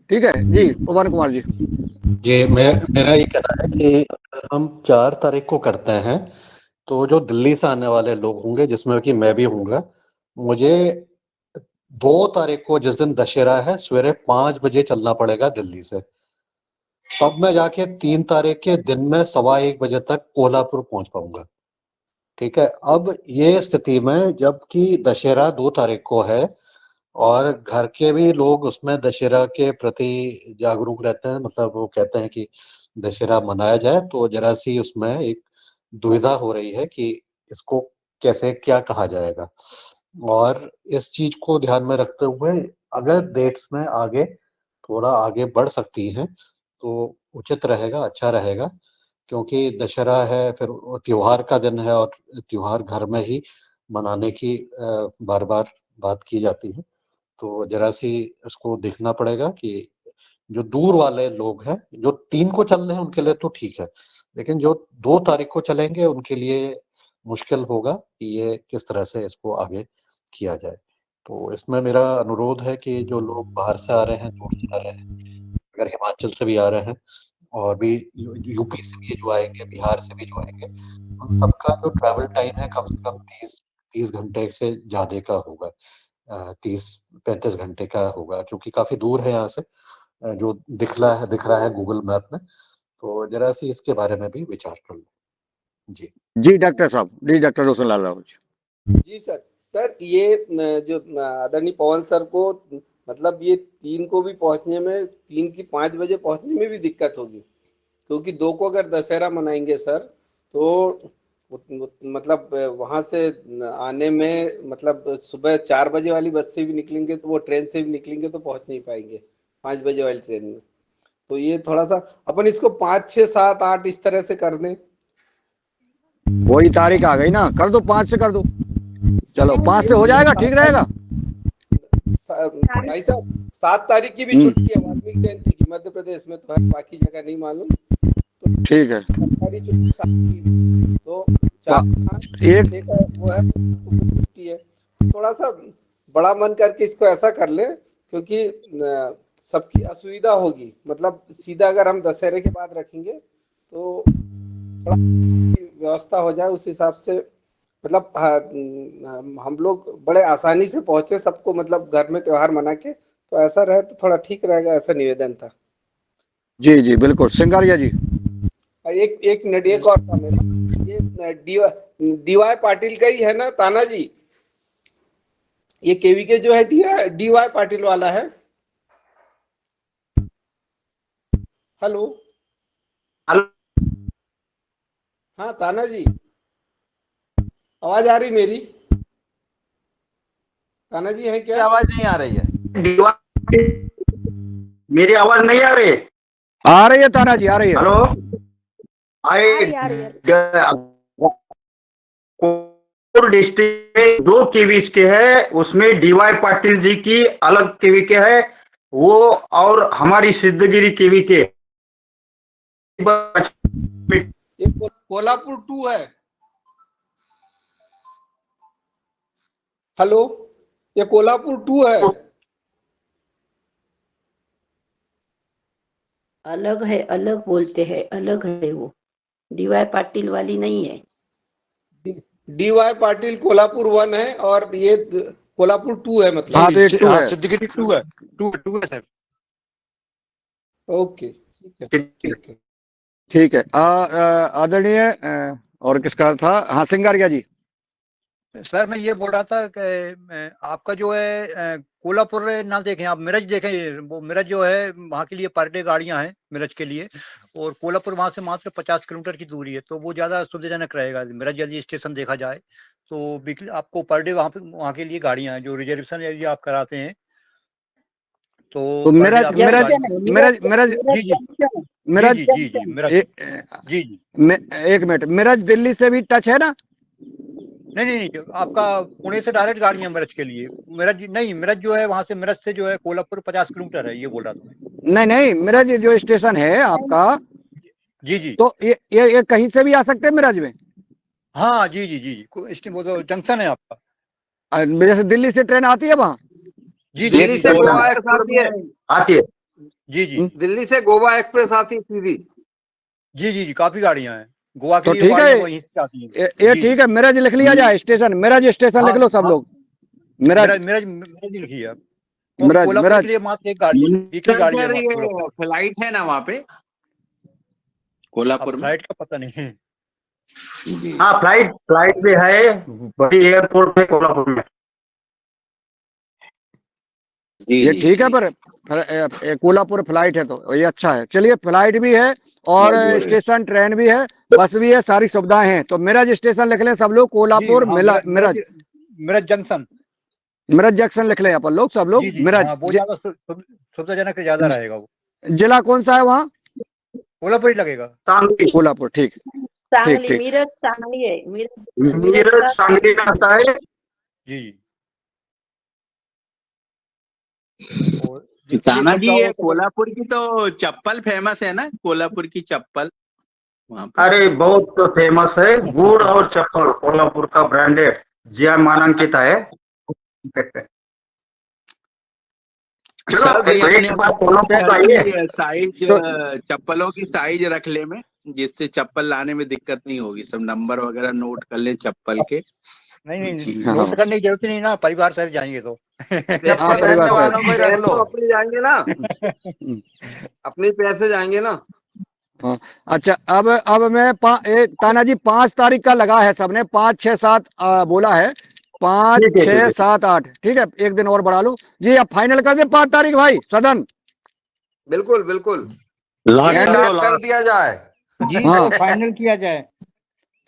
ठीक है जी। पवन कुमार जी। ये मेरा ये कहना है कि अगर हम 4 तारीख को करते हैं तो जो दिल्ली से आने वाले लोग होंगे, जिसमें कि मैं भी हूँगा, मुझे 2 तारीख को जिस दिन दशहरा है सवेरे 5 बजे चलना पड़ेगा दिल्ली से। तब मैं जाके 3 तारीख के दिन में 1:15 तक कोल्हापुर पहुंच पाऊंगा, ठीक है? अब ये स्थिति में जबकि दशहरा 2 तारीख को है और घर के भी लोग उसमें दशहरा के प्रति जागरूक रहते हैं, मतलब वो कहते हैं कि दशहरा मनाया जाए, तो जरा सी उसमें एक दुविधा हो रही है कि इसको कैसे क्या कहा जाएगा। और इस चीज को ध्यान में रखते हुए अगर डेट्स में आगे थोड़ा आगे बढ़ सकती हैं तो उचित रहेगा, अच्छा रहेगा। क्योंकि दशहरा है, फिर वो त्योहार का दिन है और त्योहार घर में ही मनाने की बार बार बात की जाती है। तो जरा सी इसको देखना पड़ेगा कि जो दूर वाले लोग हैं, जो 3 को चल रहे हैं उनके लिए तो ठीक है, लेकिन जो 2 तारीख को चलेंगे उनके लिए मुश्किल होगा कि ये किस तरह से इसको आगे किया जाए। तो इसमें मेरा अनुरोध है कि जो लोग बाहर से आ रहे हैं, दूर से आ रहे हैं, अगर हिमाचल से भी आ रहे हैं और भी यूपी से भी जो आएंगे, बिहार से भी जो आएंगे, उन सबका जो ट्रैवल टाइम है कम से कम 30 घंटे से ज्यादा का होगा। 30-35 घंटे का होगा, क्योंकि काफी दूर है यहाँ से, जो दिख रहा है गूगल मैप में। तो जरा सी इसके बारे में भी विचार कर लो जी। जी डॉक्टर साहब, जी डॉक्टर रोशनलाल राव जी। जी सर। सर ये जो आदरणीय पवन सर को, मतलब ये 3 को भी पहुंचने में, 3 की 5 बजे पहुंचने में भी दिक्कत होगी, क्योंकि 2 को अगर दशहरा मनाएंगे सर, तो मतलब वहां से आने में, मतलब सुबह 4 बजे वाली बस से भी निकलेंगे तो वो ट्रेन से भी निकलेंगे तो पहुंच नहीं पाएंगे 5 बजे वाली ट्रेन में। तो ये थोड़ा सा अपन इसको 5, 6, 7, 8 इस तरह से कर दें। वही तारीख आ गई ना, कर दो 5 से कर दो। चलो 5 से हो जाएगा, ठीक रहेगा। भाई साहब 7 तारीख की भी छुट्टी है वाल्मीकि जयंती की, मध्य प्रदेश में तो है, बाकी जगह नहीं मालूम। तो ठीक है, सरकारी छुट्टी 7 की, तो 4, 5, 6 का वो है, छुट्टी है। थोड़ा सा बड़ा मन करके इसको ऐसा कर ले, क्योंकि सबकी असुविधा होगी। मतलब सीधा अगर हम दशहरे के बाद रखेंगे तो थोड़ा व्यवस्था हो जाए, उस हिसाब से मतलब हम लोग बड़े आसानी से पहुंचे सबको, मतलब घर में त्योहार मना के, तो ऐसा रहे तो थोड़ा ठीक रहेगा, ऐसा निवेदन था। जी जी बिल्कुल। सिंगारिया जी। एक मिनट, एक और था मेरा, ये डीवाई पाटिल का ही है ना ताना जी? ये केवीके जो है डीवाई पाटिल वाला है। हेलो हाँ ताना जी, आवाज आ रही मेरी? ताना जी है क्या? आवाज नहीं आ रही है। मेरी आवाज नहीं आ रही? आ रही है ताना जी, आ रही है। हेलो डिस्ट्रिक्ट में 2 केवी के है, उसमें डीवाई पाटिल जी की अलग केवी के है वो, और हमारी सिद्धगिरी केवी के। कोल्हापुर 2 है। हेलो, ये कोल्हापुर 2 है। अलग है, अलग बोलते हैं, अलग है वो, डीवाई पाटिल वाली नहीं है। DY पाटिल कोल्हापुर 1 है और ये कोल्हापुर 2 है, मतलब। हाँ तो ये 2 है। सिद्दीकी 2 है, 2 है सर। ओके, ठीक है। ठीक है। आदरणीय और किसका था? हाँ, सिंगारिया जी। सर मैं ये बोल रहा था कि आपका जो है कोल्हापुर ना देखें, आप मिरज देखें। वो मिरज जो है वहाँ के लिए पर डे गाड़ियाँ हैं मिरज के लिए, और कोल्हापुर वहाँ से मात्र 50 किलोमीटर की दूरी है, तो वो ज़्यादा सुविधाजनक रहेगा। मिरज यदि स्टेशन देखा जाए तो वीकली आपको पर डे वहाँ के लिए गाड़ियाँ हैं, जो रिजर्वेशन यदि आप कराते हैं तो पर डे आपको मिरज जी जी मिरज जी जी जी मिरज जी जी। एक मिनट, मिरज दिल्ली से भी टच है ना? नहीं, आपका पुणे से डायरेक्ट गाड़ियां मिरज के लिए। मिरज नहीं, मिरज जो है वहां से, मिरज से जो है कोल्हापुर 50 किलोमीटर है, ये बोल रहा था मैं। नहीं, मिरज जो स्टेशन है आपका, जी तो ये कहीं से भी आ सकते हैं मिरज में? हाँ जी, वो तो जंक्शन है आपका। जैसे दिल्ली से ट्रेन आती है वहाँ? जी दिल्ली से गोवा एक्सप्रेस आती है। जी दिल्ली से गोवा एक्सप्रेस आती है सीधी। जी, काफी गाड़ियां हैं गोवा के तो लिए, ठीक है, वहीं से आती हैं। ये ठीक है, मिरज लिख लिया जाए स्टेशन, मिरज स्टेशन लिख लो सब लोग। मिरज लिखिए आप, क्योंकि कोल्हापुर के लिए मात्र एक गाड़ी, वीकली गाड़ी है फ्लाइट है ना वहाँ पे कोल्हापुर में? फ्लाइट का पता नहीं है। हाँ, फ्लाइट भी है बड़ी एयरपोर्ट पे कोल्हापुर में। ये ठीक है, पर कोल्हापुर फ्लाइट है तो ये अच्छा है। चलिए, फ्लाइट भी है और स्टेशन ट्रेन भी है, बस भी है, सारी सुविधाएं हैं। तो मिरज स्टेशन लिख लें सब लोग, कोल्हापुर मिरज जंक्शन, मिरज जंक्शन लिख लें अपन लोग सब लोग। मिरज वो ज्यादा सुविधाजनक ज्यादा रहेगा। वो जिला कौन सा है वहाँ? कोल्हापुर ही लगेगा। कोल्हापुर, ठीक। सांगली, मिरज सांगली है। मिरज सांगली में आता है। जी ताना जी, ये कोल्हापुर की तो चप्पल फेमस है ना, कोल्हापुर की चप्पल वहाँ पे? अरे बहुत फेमस है, गुड़ और चप्पल कोल्हापुर का ब्रांडेड जीआई मानांकित है। सर भाई, एक बार कोल्हापुर का आइए। साइज चप्पलों की साइज रख ले में, जिससे चप्पल लाने में दिक्कत नहीं होगी। सब नंबर वगैरह नोट कर ले चप्पल के। नहीं, नोट करने की जरूरत नहीं ना, परिवार सहित जाएंगे तो। चप्पल पहनने वालों को ही रख लो। अपनी जाएंगे ना, अपने पैसे जाएंगे ना। हाँ, अच्छा, अब मैं ताना जी 5 तारीख का लगा है सबने, 5, 6, 7 बोला है, 5, 6, 7, 8, ठीक है, एक दिन और बढ़ा लूं जी। अब फाइनल कर दे 5 तारीख भाई, सदन। बिल्कुल कर दिया जाए जी। हाँ, फाइनल किया जाए।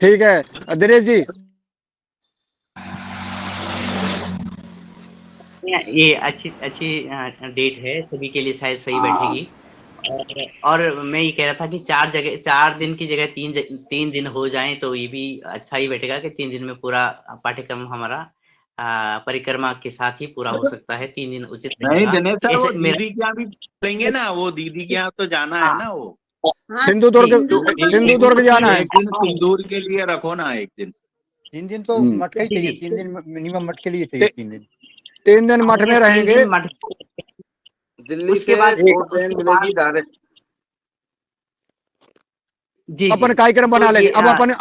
ठीक है दिनेश जी। ये अच्छी डेट है, सभी के लिए शायद सही बैठेगी। और मैं ये कह रहा था कि 4 दिन की जगह 3 दिन हो जाएं तो ये भी अच्छा ही बैठेगा, कि 3 दिन में पूरा पाठ्यक्रम हमारा परिक्रमा के साथ ही पूरा हो सकता है। 3 दिन उचित नहीं दिनेश सर, वो दीदी के यहाँ भी लेंगे ना, वो दीदी के यहाँ तो जाना है ना, वो सिंधुदुर्ग जाना है। एक दिन सिंदूर के लिए रखो ना, एक दिन। 3 दिन तो मठ का ही चाहिए, 3 दिन मिनिमम मठ के लिए चाहिए। 3 दिन मठ में रहेंगे। दिल्ली से 2 ट्रेन मिलेगी डायरेक्ट। अपन कार्यक्रम बना लेंगे। अब अपन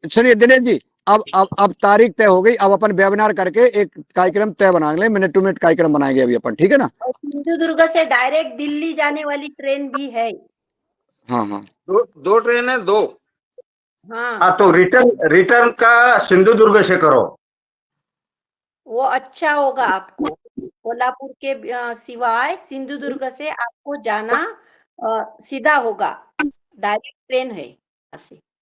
सुनिए दिनेश जी, अब तारीख तय हो गई, अब अपन वेबिनार करके एक कार्यक्रम तय बना लें, मिनट टू मिनट कार्यक्रम बनाएंगे अभी अपन, ठीक है ना? और सिंधुदुर्ग से डायरेक्ट दिल्ली जाने वाली ट्रेन भी है। हाँ, 2 ट्रेन है, 2। हाँ, तो रिटर्न का सिंधुदुर्ग से करो, वो अच्छा होगा आपको। कोल्हापुर के सिवाय सिंधुदुर्ग से आपको जाना सीधा होगा, डायरेक्ट ट्रेन है,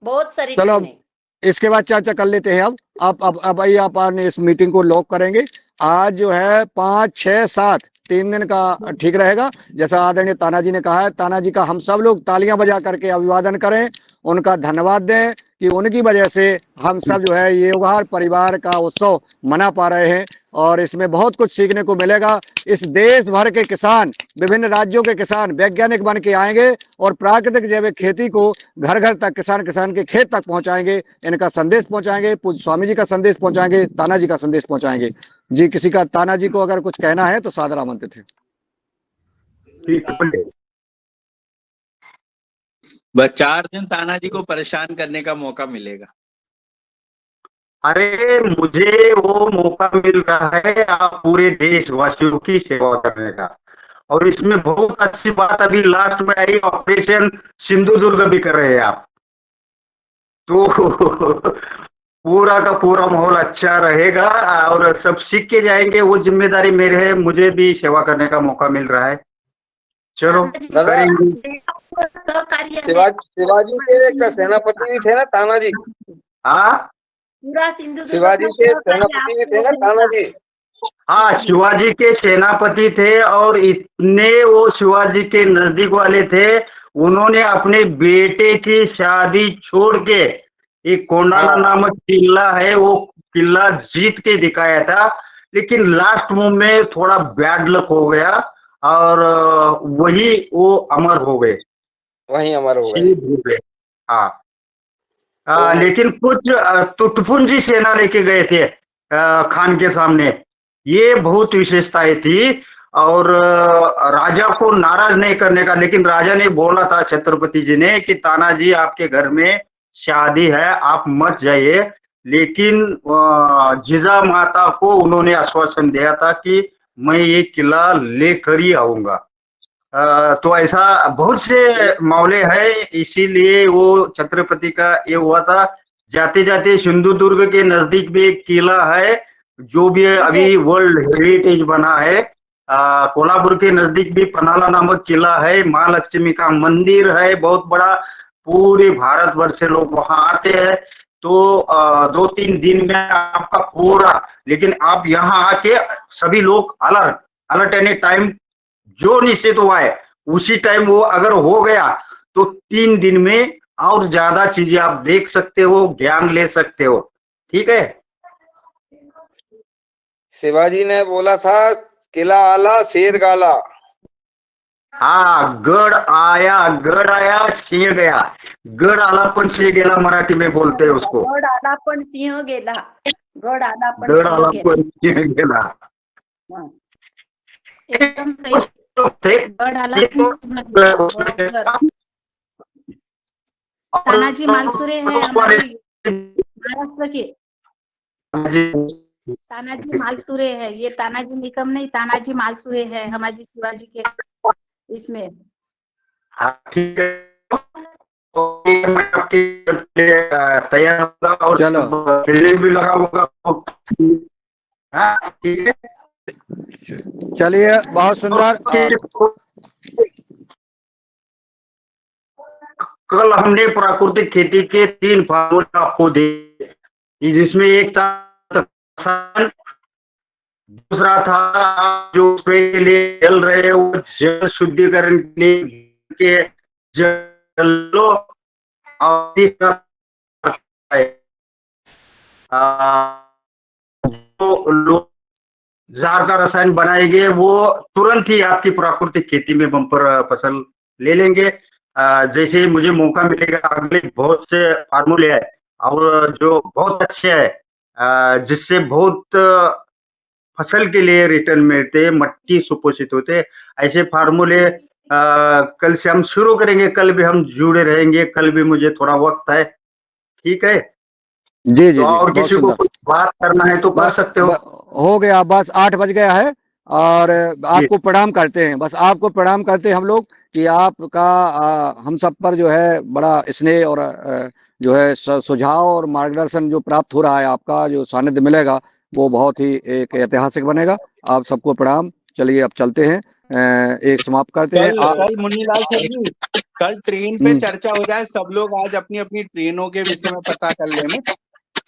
बहुत सारी ट्रेन है। इसके बाद चर्चा कर लेते हैं। अब आइए, अपन इस मीटिंग को लॉक करेंगे। आज जो है 5, 6, 7 3 दिन का ठीक रहेगा, जैसा आदरणीय ताना जी ने कहा है। ताना जी का हम सब लोग तालियां बजा करके अभिवादन करें, उनका धन्यवाद दें कि उनकी वजह से हम सब जो है ये योगहार परिवार का उत्सव मना पा रहे हैं, और इसमें बहुत कुछ सीखने को मिलेगा। इस देश भर के किसान, विभिन्न राज्यों के किसान वैज्ञानिक बन के आएंगे और प्राकृतिक जैविक खेती को घर घर तक, किसान के खेत तक पहुंचाएंगे, इनका संदेश पहुंचाएंगे, पूज्य स्वामी जी का संदेश पहुंचाएंगे, ताना जी का संदेश पहुंचाएंगे। जी, किसी का ताना जी को अगर कुछ कहना है तो सादर आमंत्रित है। बस 4 दिन ताना जी को परेशान करने का मौका मिलेगा। अरे मुझे वो मौका मिल रहा है आप पूरे देशवासियों की सेवा करने का, और इसमें बहुत अच्छी बात अभी लास्ट में आई, ऑपरेशन सिंधुदुर्ग भी कर रहे हैं आप, तो पूरा का पूरा माहौल अच्छा रहेगा और सब सीख के जाएंगे। वो जिम्मेदारी मेरे है, मुझे भी सेवा करने का मौका मिल रहा है। चलो दादा करेंगे। शिवाजी के एक सेनापति भी थे ना, तानाजी। हाँ पूरा सिंधुदुर्ग शिवाजी के सेनापति भी थे ना, तानाजी। हाँ, शिवाजी के सेनापति थे और इतने वो शिवाजी के नजदीक वाले थे, उन्होंने अपने बेटे की शादी छोड़ के एक कोंडाला नामक किला है, वो किला जीत के दिखाया था, लेकिन लास्ट मोमेंट में थोड़ा बैड लक हो गया और वही वो अमर हो गए, वहीं अमर हो गए। शहीद हो गए। हाँ, लेकिन कुछ टुटपुंजी सेना लेके गए थे खान के सामने, ये बहुत विशेषताएं थी। और राजा को नाराज नहीं करने का, लेकिन राजा ने बोला था छत्रपति जी ने कि तानाजी आपके घर में शादी है, आप मत जाइए, लेकिन जिजा माता को उन्होंने आश्वासन दिया था कि मैं ये किला लेकर ही आऊंगा। तो ऐसा बहुत से मामले हैं, इसीलिए वो छत्रपति का ये हुआ था। जाते जाते सिंधुदुर्ग के नजदीक भी एक किला है जो भी अभी वर्ल्ड हेरिटेज बना है। कोल्हापुर के नजदीक भी पनाला नामक किला है, महालक्ष्मी का मंदिर है बहुत बड़ा, पूरे भारतवर्ष से लोग वहां आते हैं। तो 2-3 दिन में आपका पूरा, लेकिन आप यहाँ आके सभी लोग अलर्ट एनी टाइम, जो निश्चित हुआ है उसी टाइम वो अगर हो गया तो 3 दिन में और ज्यादा चीजें आप देख सकते हो, ज्ञान ले सकते हो। ठीक है, शिवाजी ने बोला था किला आला शेर गाला। हाँ, गड आया सिंह गया, गड आला पण सिंह गेला मराठी में बोलते हैं उसको, गड आला पण सिंह गेला, गड आला पण गड सिंह आला गेला। पण सिंह गेला। हाँ, एकदम सही। गड आला पण सिंह गेला। तानाजी मालसुरे है हमारे महाराष्ट्र के, तानाजी मालसुरे है, ये तानाजी निकम नहीं, तानाजी मालसुरे है हमारे शिवाजी के इसमें। ठीक है, तैयार होगा और चलो फिल्म भी लगा होगा। हाँ ठीक है, चलिए, बहुत सुंदर। कल हमने प्राकृतिक खेती के 3 फार्मूला आपको दिए, जिसमें एक था दूसरा था जो स्प्रे के लिए चल रहे वो जल शुद्धिकरण के लिए जलो, और तीसरा जो लोग जार का रसायन बनाएंगे वो तुरंत ही आपकी प्राकृतिक खेती में बम्पर फसल ले लेंगे। जैसे मुझे मौका मिलेगा अगले बहुत से फार्मूले हैं और जो बहुत अच्छे हैं, जिससे बहुत फसल के लिए रिटर्न मिलते, मट्टी सुपोषित होते, ऐसे फार्मूले कल से हम शुरू करेंगे। कल भी हम जुड़े रहेंगे, कल भी मुझे थोड़ा वक्त है। ठीक है जी जी, तो और बहुत किसी को सुंदर। कुछ बात करना है तो कर सकते हो। हो गया, बस 8 बज गया है और आपको प्रणाम करते हैं, बस आपको प्रणाम करते हैं हम लोग कि आपका हम सब पर जो है बड़ा स्नेह और जो है सुझाव और मार्गदर्शन जो प्राप्त हो रहा है, आपका जो सानिध्य मिलेगा वो बहुत ही एक ऐतिहासिक बनेगा। आप सबको प्रणाम। चलिए अब चलते हैं, एक समाप्त करते हैं। कल मुन्नीलाल सर जी, कल ट्रेन पे चर्चा हो जाए, सब लोग आज अपनी अपनी ट्रेनों के विषय में पता कर लें,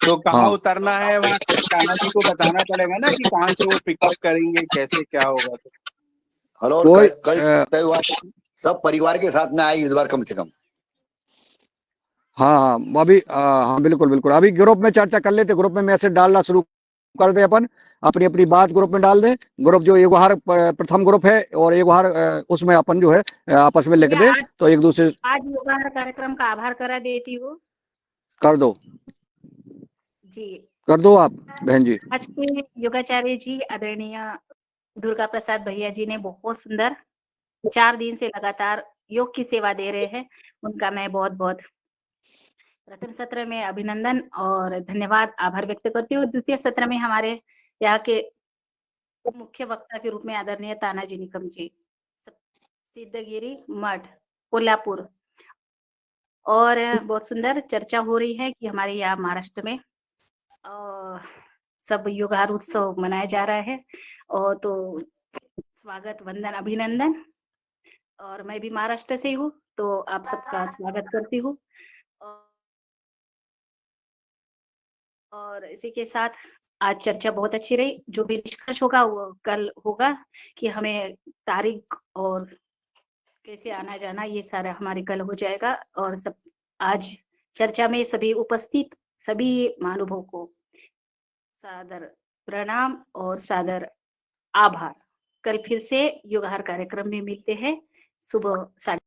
तो कहाँ उतरना है वहाँ ताना जी को बताना पड़ेगा ना कि कहाँ से वो पिकअप करेंगे, कैसे क्या होगा। हेलो, कल सब परिवार के साथ में आए इस बार कम से कम। हाँ, अभी हाँ बिल्कुल बिल्कुल, अभी ग्रुप में चर्चा कर लेते, ग्रुप में मैसेज डालना शुरू कर दे, अपन अपनी अपनी बात ग्रुप में डाल दें। ग्रुप जो एगोहार प्रथम ग्रुप है और एगोहार उसमें अपन जो है आपस में लिख दे, तो एक दूसरे आज योगा कार्यक्रम का आभार करा देती हूँ। कर दो जी, कर दो आप बहन जी। आज के योगाचार्य जी आदरणीय दुर्गा प्रसाद भैया जी ने बहुत सुंदर 4 दिन से लगातार योग की सेवा दे रहे हैं, उनका मैं बहुत बहुत प्रथम सत्र में अभिनंदन और धन्यवाद आभार व्यक्त करती हूँ। द्वितीय सत्र में हमारे यहाँ के मुख्य वक्ता के रूप में आदरणीय तानाजी निकम जी, सिद्धगिरी मठ कोल्हापुर, और बहुत सुंदर चर्चा हो रही है कि हमारे यहाँ महाराष्ट्र में सब युगार उत्सव मनाया जा रहा है, और तो स्वागत वंदन अभिनंदन। और मैं भी महाराष्ट्र से हूँ, तो आप सबका स्वागत करती हूँ। और इसी के साथ आज चर्चा बहुत अच्छी रही। जो भी निष्कर्ष होगा वो कल होगा कि हमें तारीख और कैसे आना जाना ये सारा हमारे कल हो जाएगा। और सब आज चर्चा में सभी उपस्थित सभी महानुभावों को सादर प्रणाम और सादर आभार। कल फिर से युगहार कार्यक्रम में मिलते हैं सुबह 7:30